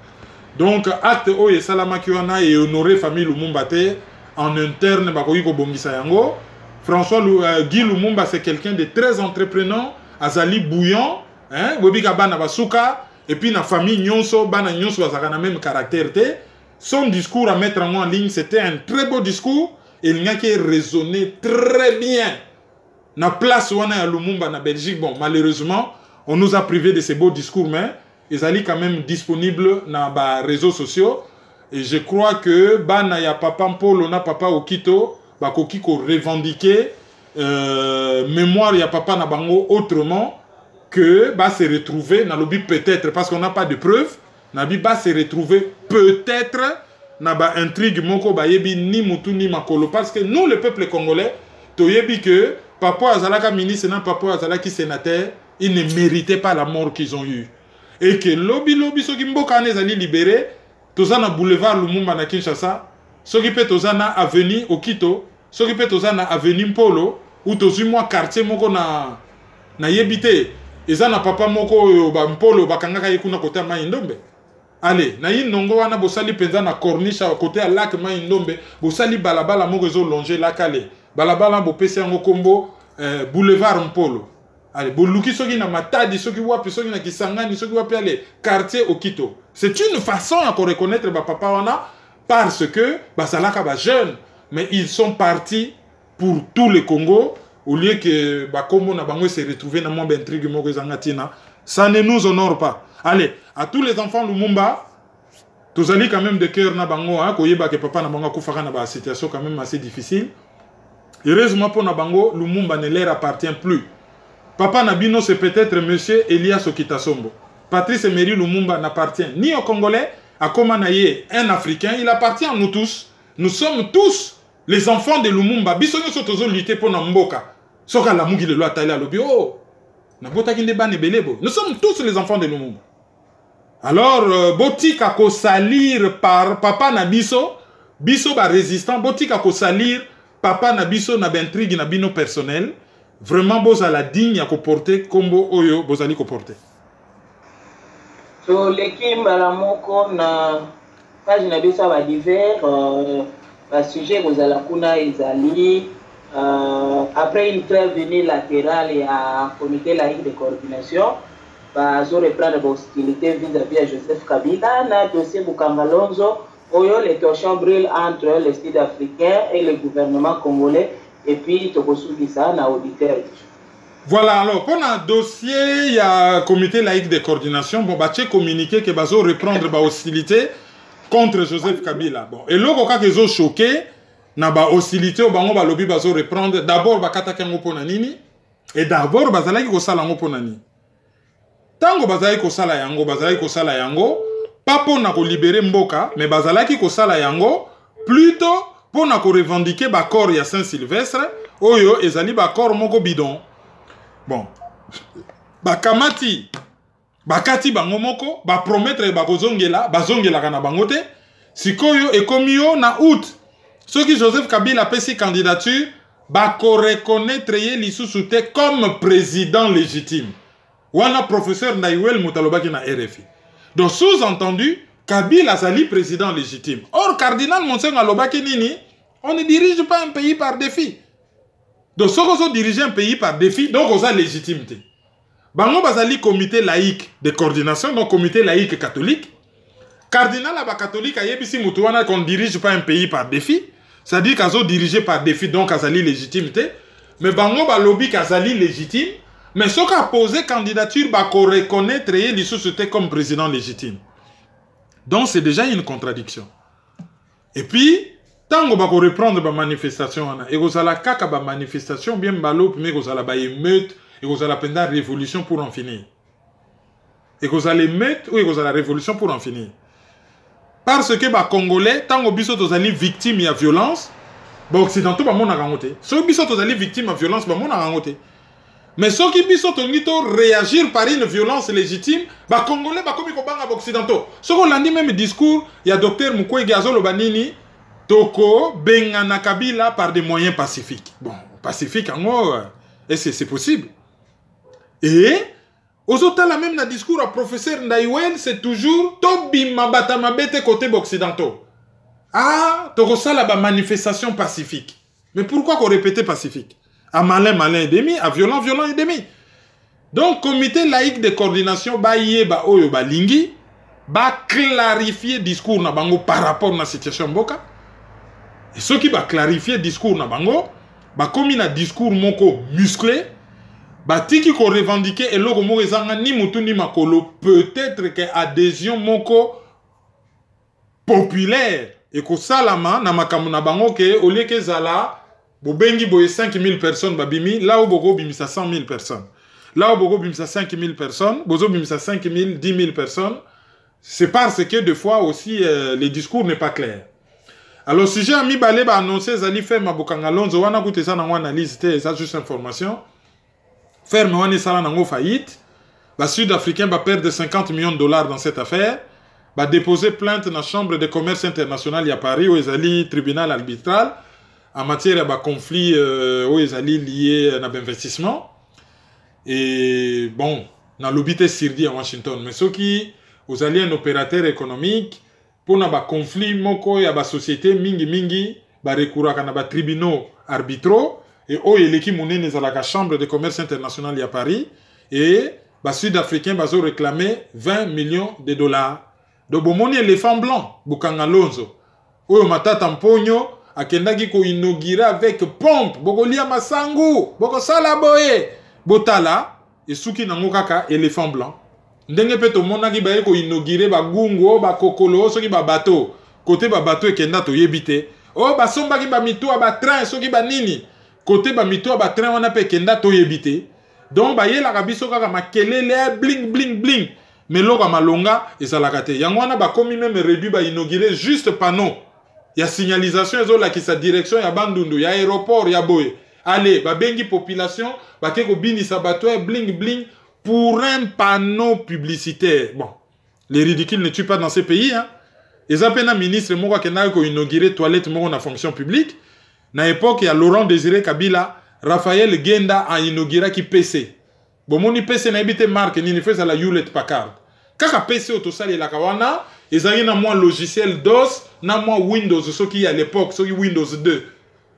Donc, acte oye salama kiwana et honorer famille Lumumba te en interne bakoki ko bongisa yango. François Guy Lumumba c'est quelqu'un de très entreprenant, azali bouillant, hein, webika bana basuka et puis na famille nyonso bana nyonso bazaka na même caractère te. Son discours à mettre en ligne, c'était un très beau discours et il n'y a qui résonné très bien. Na place wana ya Lumumba na Belgique, bon, malheureusement, on nous a privé de ces beaux discours, mais ils allaient quand même disponibles dans les réseaux sociaux. Et je crois que bana ya papa Mpolo na papa Okito, bakoki ko revendiquer mémoire ya papa na bango autrement que ba se retrouver na lobby peut-être parce qu'on n'a pas de preuves, na bi ba se retrouver peut-être na ba intrigue moko ba yebi ni mutu ni makolo parce que nous le peuple congolais to yebi que papa azalaka ministre na papa azalaki sénateur, ils ne méritaient pas la mort qu'ils ont eue. Et que lobby soki mboka nezali libéré, tozana boulevard Lumumba na Kinshasa, soki pe tozana avenue Okito, soki pe tozana avenue Mpolo, ou tozui mwa quartier moko na yebite, ezana papa moko ba Mpolo bakangaka yekuna kote ya Mai-Ndombe. Allez, na yi nongo wana bosali penza na corniche à côté à lac Mai-Ndombe, bosali balabala moko ezo longer la kale. Balabala bo pesi yango kombo boulevard Mpolo. Allez, boluki soki na Matadi, soki wapi soki na Kisangani, soki wapi allez, quartier Okito. C'est une façon à reconnaître ba papa wana parce que ba salaka ba jeune, mais ils sont partis pour tout le Congo au lieu que ba komo na bango se retrouver na mo intrigue moko zangatina. Ça ne nous honore pas. Allez, à tous les enfants Lumumba, tous allez quand même de cœur na bango hein, koyeba que papa na bango kufaka na ba situation quand même assez difficile. Heureusement pour Nabango, Lumumba ne leur appartient plus. Papa Nabino, c'est peut-être monsieur Elias Okitasombo. Patrice Emery Lumumba n'appartient ni aux Congolais, à Komanaye, un Africain, il appartient à nous tous. Nous sommes tous les enfants de Lumumba. Bisonyo sotozo lutter pour Namboka. Soka la mugi le loi taïla lobi. Oh, Nabota kinde ba nebelebo. Nous sommes tous les enfants de Lumumba. Alors, botika ko salir par papa Nabiso, biso ba résistant, botika ko salir papa Nabiso na intrigue na bino personnel. Vraiment, boza la digne à porter combo oyo bozali ko porter. So l'équipe Malamoko na page na biso ba divers sujet bozala kuna ezali après une trêve latérale et à comité laïque de coordination bazo reprendre l'hostilité vis-à-vis à Joseph Kabila na dossier Bukambalonzo oyo les torchons brûlent entre les Sud-Africains et le gouvernement congolais et puis Tokosugisa na auditeur. Voilà, alors pour un dossier, il y a un comité laïque de coordination, bon, bah, tu communiqué que bazo reprendre ba hostilité contre Joseph Kabila. Bon, et là, quand ils ont choqué, na ba hostilité, bango ba lobby bazo reprendre d'abord ba kataka ngopo na nini et d'abord bazalaki ko sala ngopo na nini. Tango bazalaki ko sala yango, pas pour na ko libérer mboka mais bazalaki ko sala yango plutôt pour na ko revendiquer ba corps ya Saint-Sylvestre oyo ezali ba corps moko bidon. Bon, ba kamati bakati bango moko ba promettre ba kozongela bazongela kana bangote sikoyo ekomio na août soki Joseph Kabila pesi candidature ba ko reconnaître ye lisusu te comme président légitime. Wana professeur Ndaiwel Mutalobaki na RFI. Donc sous-entendu Kabila azali président légitime. Or cardinal Monseigneur alobaki nini, on ne dirige pas un pays par défi. Donc si on dirige un pays par défi, donc on a légitimité. Bango bazali comité laïque de coordination, donc comité laïque catholique. Cardinal aba catholique a yebisi mutuana qu'on ne dirige pas un pays par défi. C'est-à-dire qu'ils ont dirigé par défi, donc azali légitimité. Mais bango ba lobby kazali légitime. Mais ce qui a posé candidature, bah qu'on reconnaître l'issue comme président légitime. Donc c'est déjà une contradiction. Et puis tant qu'on va reprendre la manifestation, et vous allez kaka ba manifestation bien balo, mais vous allez ba émeute, et vous allez prendre la révolution pour en finir. Et vous allez mettre, oui, vous allez la révolution pour en finir. Parce que les Congolais, tant que vous allez victime de violence, les Occidentaux vont raconter. Si vous allez victime de violence, ils vont raconter. Mais ceux qui vont réagir par une violence légitime, les Congolais vont comme les Occidentaux. Si vous avez même discours, il y a Dr Mukwege Azolo Banini, Toko, Bengana Kabila par des moyens pacifiques. Bon, pacifique en gros, c'est possible. Et aux autres, la même discours à professeur Ndaiwel, c'est toujours Tobi Mabata Mabete côté occidentaux. Ah, Toko ça la manifestation pacifique. Mais pourquoi qu'on répétait pacifique? À malin, malin et demi, à violent, violent et demi. Donc, comité laïque de coordination, ba yé, ba oyo, ba lingi, ba clarifier discours na bango par rapport à la situation mboka. Et ceux qui va clarifier discours na bango, ba comme na discours moko musclé, ba tiki ko revendiquer et logo mo ezanga ni mutu ni makolo, peut-être que adhésion moko populaire et ko salama na makamu na bango ke au lieu que zala bobengi boye 5000 personnes babimi là où bogo bimisa 100 000 personnes. Là où bogo bimisa 5000 personnes, bozo bimisa 5000, 10 000 personnes, c'est parce que des fois aussi les discours n'est pas clair. Alors si j'ai ami balé ba annoncer zali faire mabokanga lonzo wana koute ça na analyse té ça juste information. Ferme wana sala nango faillite. Ba sud-africain va perdre 50 millions de dollars dans cette affaire. Va déposer plainte dans la chambre de commerce international à Paris où ezali tribunal arbitral en matière de conflit où ezali lié à l'investissement. Et bon, dans l'obité Sirdi à Washington, mais ceux qui aux alliés un opérateur économique pour na ba conflit moko ya ba société mingi ba recours à ba tribunaux arbitraux et où l'équipe monnaie à la chambre de commerce international à Paris et ba sud-africain ba réclamer 20 millions de dollars. Donc bon moni éléphant blanc Bukanga Lonzo où matata mponyo akendaki ko inaugurer avec pompe bokolia masangu boko sala boye botala et suki nango kaka éléphant blanc. Ndenge pe to monaki ba ko inaugurer ba gungo ba kokolo soki ba bateau côté ba bateau ekenda to yebite oh ba sombaki ba mito ba train soki ba nini côté ba mito ba train wana pe kenda to yebite donc ba yela kabiso kaka makelele bling bling bling mais loko malonga ezalaka te yango wana ba komi même réduit ba inaugurer juste panneau ya signalisation ezola ki sa direction ya bandundu ya aéroport ya boye allez ba bengi population ba ke ko binisa bateau bling bling pour un panneau publicitaire. Bon, les ridicules ne tuent pas dans ces pays. Hein. Les appels ministre Moko Kena ko inauguré toilette Moko na fonction publique. Na époque, il y a Laurent Désiré Kabila, Raphaël Genda a inauguré qui PC. Bon, mon PC n'a habité marque ni ne fait ça la Hewlett Packard. Kaka PC autosali la kawana, ils ont na moi logiciel DOS, na moi Windows, ce qui à l'époque, ce qui Windows 2.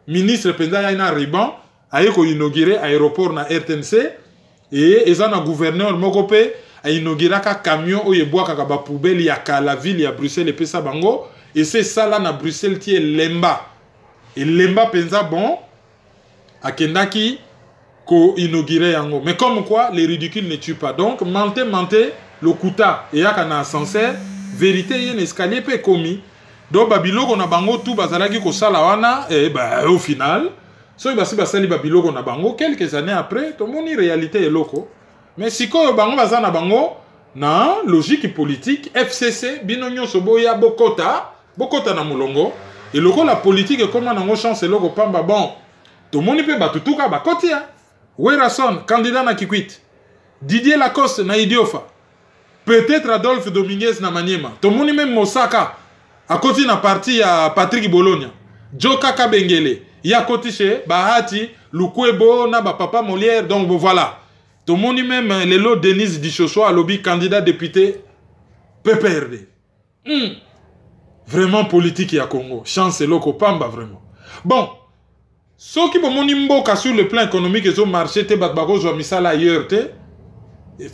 Ministre Penda ya na riban, a ko inauguré aéroport na RTNC. Et ils ont un gouverneur Mokope a inauguré un camion où il boit kaka ba poubelle ya la ville ya Bruxelles et pesa bango et c'est ça là na Bruxelles qui est Lemba et Lemba pensa bon a kendaki ko inauguré yango mais comme quoi les ridicules ne tuent pas donc mente le kuta et ya kana ascenseur vérité y a un escalier pe commis donc babiloko na bango tout bazalaki ko sala wana et bah au final so basi basali babiloko na bango quelques années après to moni réalité est loko mais siko bango bazana bango na logique politique FCC bino nyonso boya bokota na mulongo et la politique comme nango chance eloko pamba bon to moni pe batutuka bakoti ya Werason candidat na Kikwit Didier Lacoste na Idiofa peut-être Adolphe Dominguez na Maniema to moni même Mosaka a koti na parti ya Patrick Bologna Joka Kabengele ya koti chez Bahati Lukwebo na ba papa Molière donc voilà. Tout le monde même, les lots Denise Dichoso à lobby candidat député PPRD. Vraiment politique à Congo. Chance et loco pamba vraiment. Bon. Ce qui est mboka sur le plan économique, ils ont marché, te batbago zo misala ailleurs, te.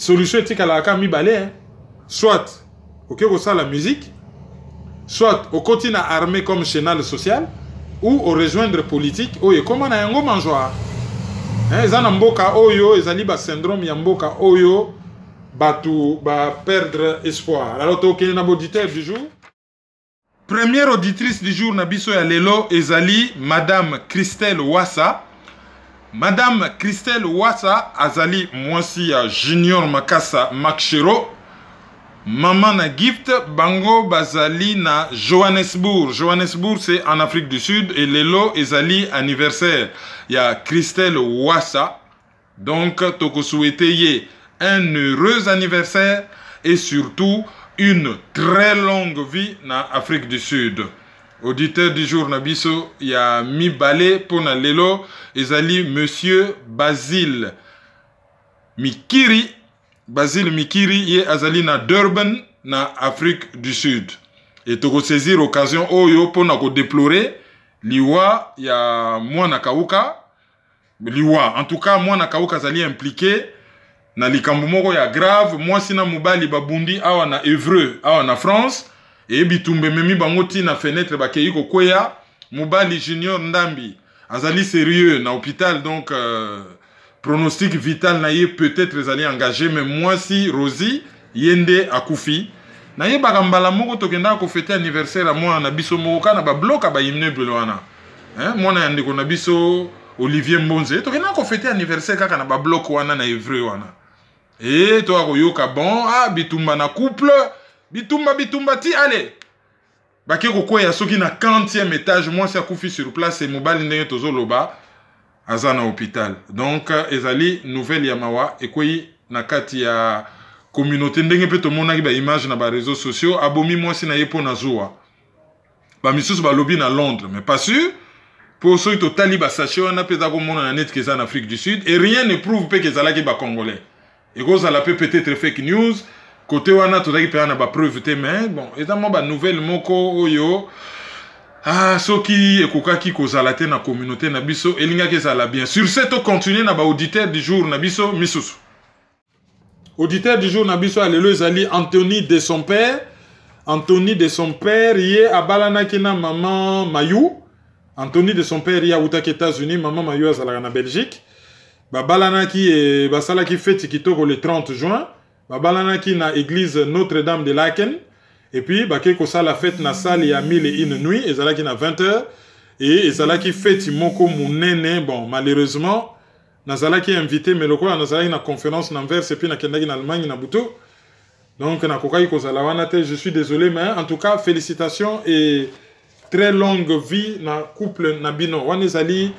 Solution est à la mi balé, soit, ok, au ça la musique, soit au continent armé comme chenal social, ou au rejoindre politique, ou comment on a un gros mangeoire. Ezana mboka oyo ezali ba syndrome ya mboka oyo batu ba perdre espoir. Alors to kene na auditeur du jour. Première auditrice du jour na biso ya lelo ezali Madame Christelle Wassa. Madame Christelle Wassa azali mwasi ya Junior Makassa Makshero. Maman na gift bango bazali na Johannesburg. Johannesburg c'est en Afrique du Sud et lelo ezali anniversaire ya Christelle Wassa. Donc toko souhaiter un heureux anniversaire et surtout une très longue vie na Afrique du Sud. Auditeur du jour na biso ya mi balé pour na lelo ezali monsieur Basile Mikiri. Basile Mikiri ye azali na Durban na Afrique du Sud. Et toko saisir occasion oyo pour na ko déplorer liwa ya mwana kauka liwa en tout cas mwana kauka azali impliqué na likambo moko ya grave mwasi na mobali babundi awa na Évreux awa na France et bitumbe memi bango ti na fenêtre bakei ko kweya mobali Junior Ndambi azali sérieux na hôpital donc pronostic vital na ye peut-être ezali engagé mais moi si Rosie yende akufi na ye bakambala moko tokenda ko fêter anniversaire à moi na biso moko kana ba bloka ba immeuble wana mwana yande ko na biso Olivier Mbonze tokenda ko fêter anniversaire kaka na ba bloc wana na Évreux wana et to akoyoka bon bitumba na couple bitumba ti allez bake ko koya soki na 40e étage moi si akufi sur place et mobile ndenge tozoloba azana hôpital. Donc ezali nouvelle yamawa ekoi na kati ya communauté ndenge pe to monaki ba image na ba réseaux sociaux abomi mwasi na yepo na zuwa. Ba misusu ba lobby na Londres mais pas sûr pour ceux qui totali ba sachet wana peza ko mona na net keza en Afrique du Sud et rien ne prouve pe que zalaki ba congolais. Et que ça la peut peut-être fake news côté wana tozaki pe na ba preuve te mais bon évidemment ba nouvelle moko oyo soki ekokaki kozala te na communauté na biso elingaki ezala bien. Sur ce to continuer na ba auditeur du jour na biso misusu. Auditeur du jour na biso alelo ezali Anthony de son père. Anthony de son père ye abalanaki na maman Mayou. Anthony de son père ye autaki États-Unis, maman Mayou azalaka na Belgique. Babalanaki e basalaki fête kitoko le 30 juin. Babalanaki na église Notre-Dame de Laken. Et puis, bake kosa la fête na salle ya 1001 nuit, ezalaki na 20h, et ezalaki fête moko munene, bon, malheureusement, nazalaki invité, mais lokola nazalaki na conférence na Anvers, et puis na kendaki na Allemagne na butu. Donc, na kokaki kozala wana te, je suis désolé, mais en tout cas, félicitations et très longue vie na couple na bino. Wana ezali,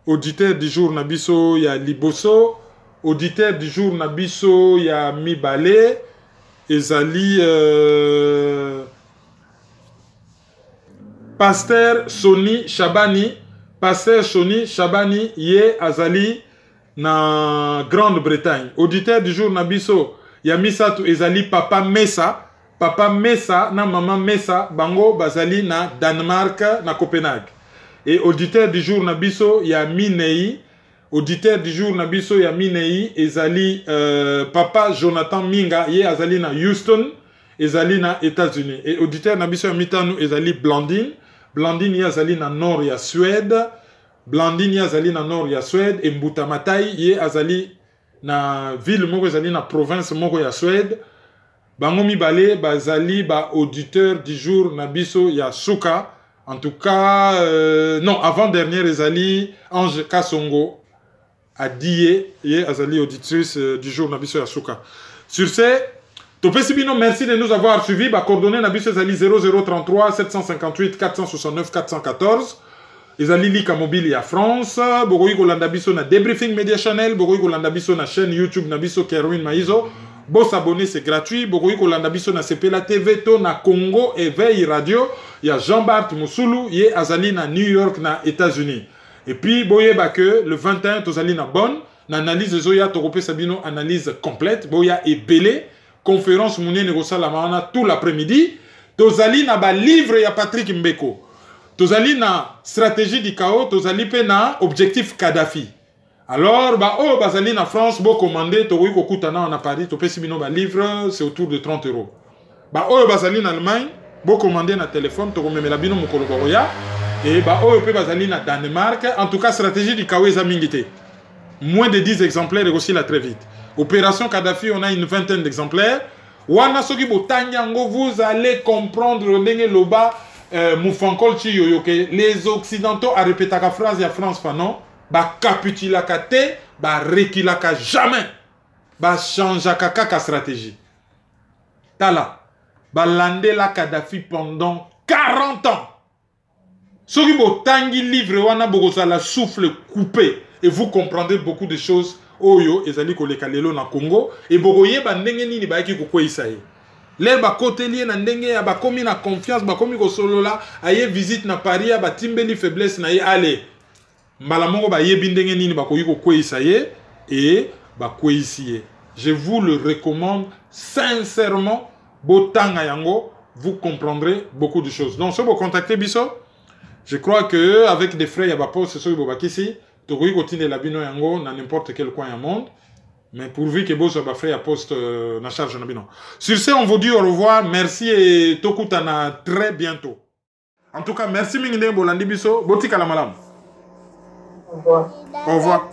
auditeur du jour na biso ya Liboso, auditeur du jour na biso ya Mibale, ezali Pasteur Soni Chabani ye azali na Grande-Bretagne. Auditeur du jour na biso ya Misatu ezali Papa Mesa na Maman Mesa bango bazali na Danemark na Copenhague. Et auditeur du jour na biso ya Minei. Auditeur du jour na biso ya Minei ezali Papa Jonathan Minga ye azali na Houston ezali na États-Unis. Et auditeur na biso ya Mitanu ezali Blandine ye azali na nord ya Suède. Blandine ye azali na nord ya Suède et Mbutamatai ye azali na ville moko ezali na province moko ya Suède. Bango mibale bazali ba auditeur du jour na biso ya Suka. En tout cas non avant dernière ezali Ange Kasongo Adiye ye azali auditrice du jour na biso ya Suka. Sur ce Topesibino, merci de nous avoir suivis. Bah, coordonnées Nabiso Zali 0033 758 469 414. Ezali Lika Mobile ya France. Bogoyi Kolanda Biso na Debriefing Media Channel. Bogoyi Kolanda Biso na chaîne YouTube Nabiso Kerwin Maizo. Bon s'abonner, c'est gratuit. Bogoyi Kolanda Biso na CPLA TV to na Congo Éveil Radio. Il y a Jean-Bart Mousoulou. Il y a Azali na New York na États-Unis. Et puis, boye que le 21, Tozali na bonne. Na analyse Zoya Torope Sabino, analyse complète. Boya et belé. Conférence Mouné Negosa la Mahana tout l'après-midi. Tozali na ba livre ya Patrick Mbeko. Tozali na stratégie du chaos. Tozali pe na objectif Kadhafi. Alors, bah, oh, bazali na France, bo commandé, Toroui Kokutana en Paris, Topé Simino ba livre, c'est autour de 30 €. Bah, oh, bazali na Allemagne, bo commandé na téléphone, Toro Memelabino Mokolo Boroya. Et bah, oh, pe bazali na Danemark. En tout cas, stratégie du chaos Zamingité. Moins de 10 exemplaires et aussi là très vite. Opération Kadhafi, on a une vingtaine d'exemplaires. Wana soki botanyango, vous allez comprendre ndenge loba Moufankol chi yoyoke. Les Occidentaux a répété la phrase ya France fanon. Ba capitulaka te, ba rekilaka jamais. Ba changeaka kaka stratégie. Tala. Ba lande la Kadhafi pendant 40 ans. Soki botangi livre wana bogosa la souffle coupé. Et vous comprendrez beaucoup de choses. Oyo, ezali koleka lelo na Congo. Et bogoye ba ndenge nini ba eki kokwe isaye. L'air ba côté lié na ndenge ya ba komi na confiance, ba komi ko solo la, aye visite na Paris, ba timbeli faiblesse na ye ale. Mbala mongo ba yebi ndenge nini ba koyi kokwe isaye et ba kwe isiye. Je vous le recommande sincèrement. Botanga yango, vous comprendrez beaucoup de choses. Donc, si vous contactez Bisso, je crois que avec des frères, il y a pas poste sur le ici. Togoyi continue la bino yango dans n'importe quel coin du monde. Mais pourvu que Bosso va faire poste na charge na bino. Sur ce, on vous dit au revoir. Merci et tokutana très bientôt. En tout cas, merci mingine bolandi biso. Botika la malam. Au revoir. Au revoir.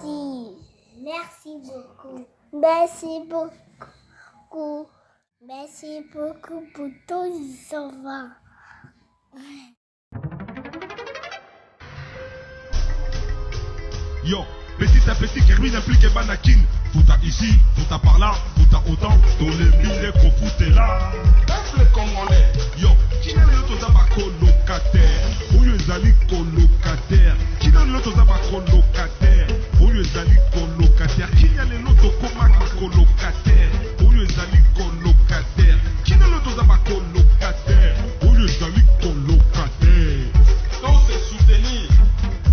Merci beaucoup. Merci beaucoup. Merci beaucoup pour tout ce savoir. Yo, petit à petit, Kerwin implique Banakin. Tout à ici, tout à par là, tout à autant. Tous les mille qu'on fout là. Peuple congolais. Yo, qui n'a le toza ba colocataire? Où les ali colocataire? Qui n'a le toza ba colocataire? Où les ali colocataire? Qui n'a le loto koma colocataire? Où les ali colocataire? Qui n'a le toza ba colocataire? Où les ali colocataire? Donc c'est soutenir.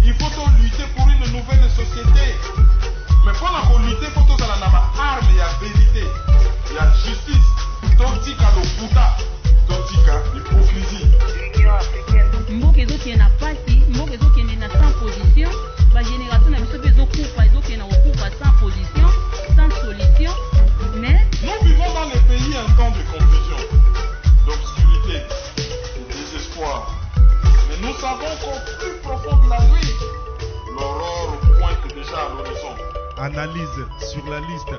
Il faut donc lutter pour une nouvelle société. Mais pour la lutter, il faut que la arme, il y a vérité, il y a justice. Totika le puta, totika l'hypocrisie. Mboka ezoki na pasi, mboka ezoki na sans position, ba génération na biso bezo kufa, ezoki na okufa sans position, sans solution. Mais nous vivons dans les pays un temps de confusion, d'obscurité, de désespoir. Mais nous savons qu'au plus profond de la nuit, l'aurore pointe déjà à l'horizon. Analyse sur la liste.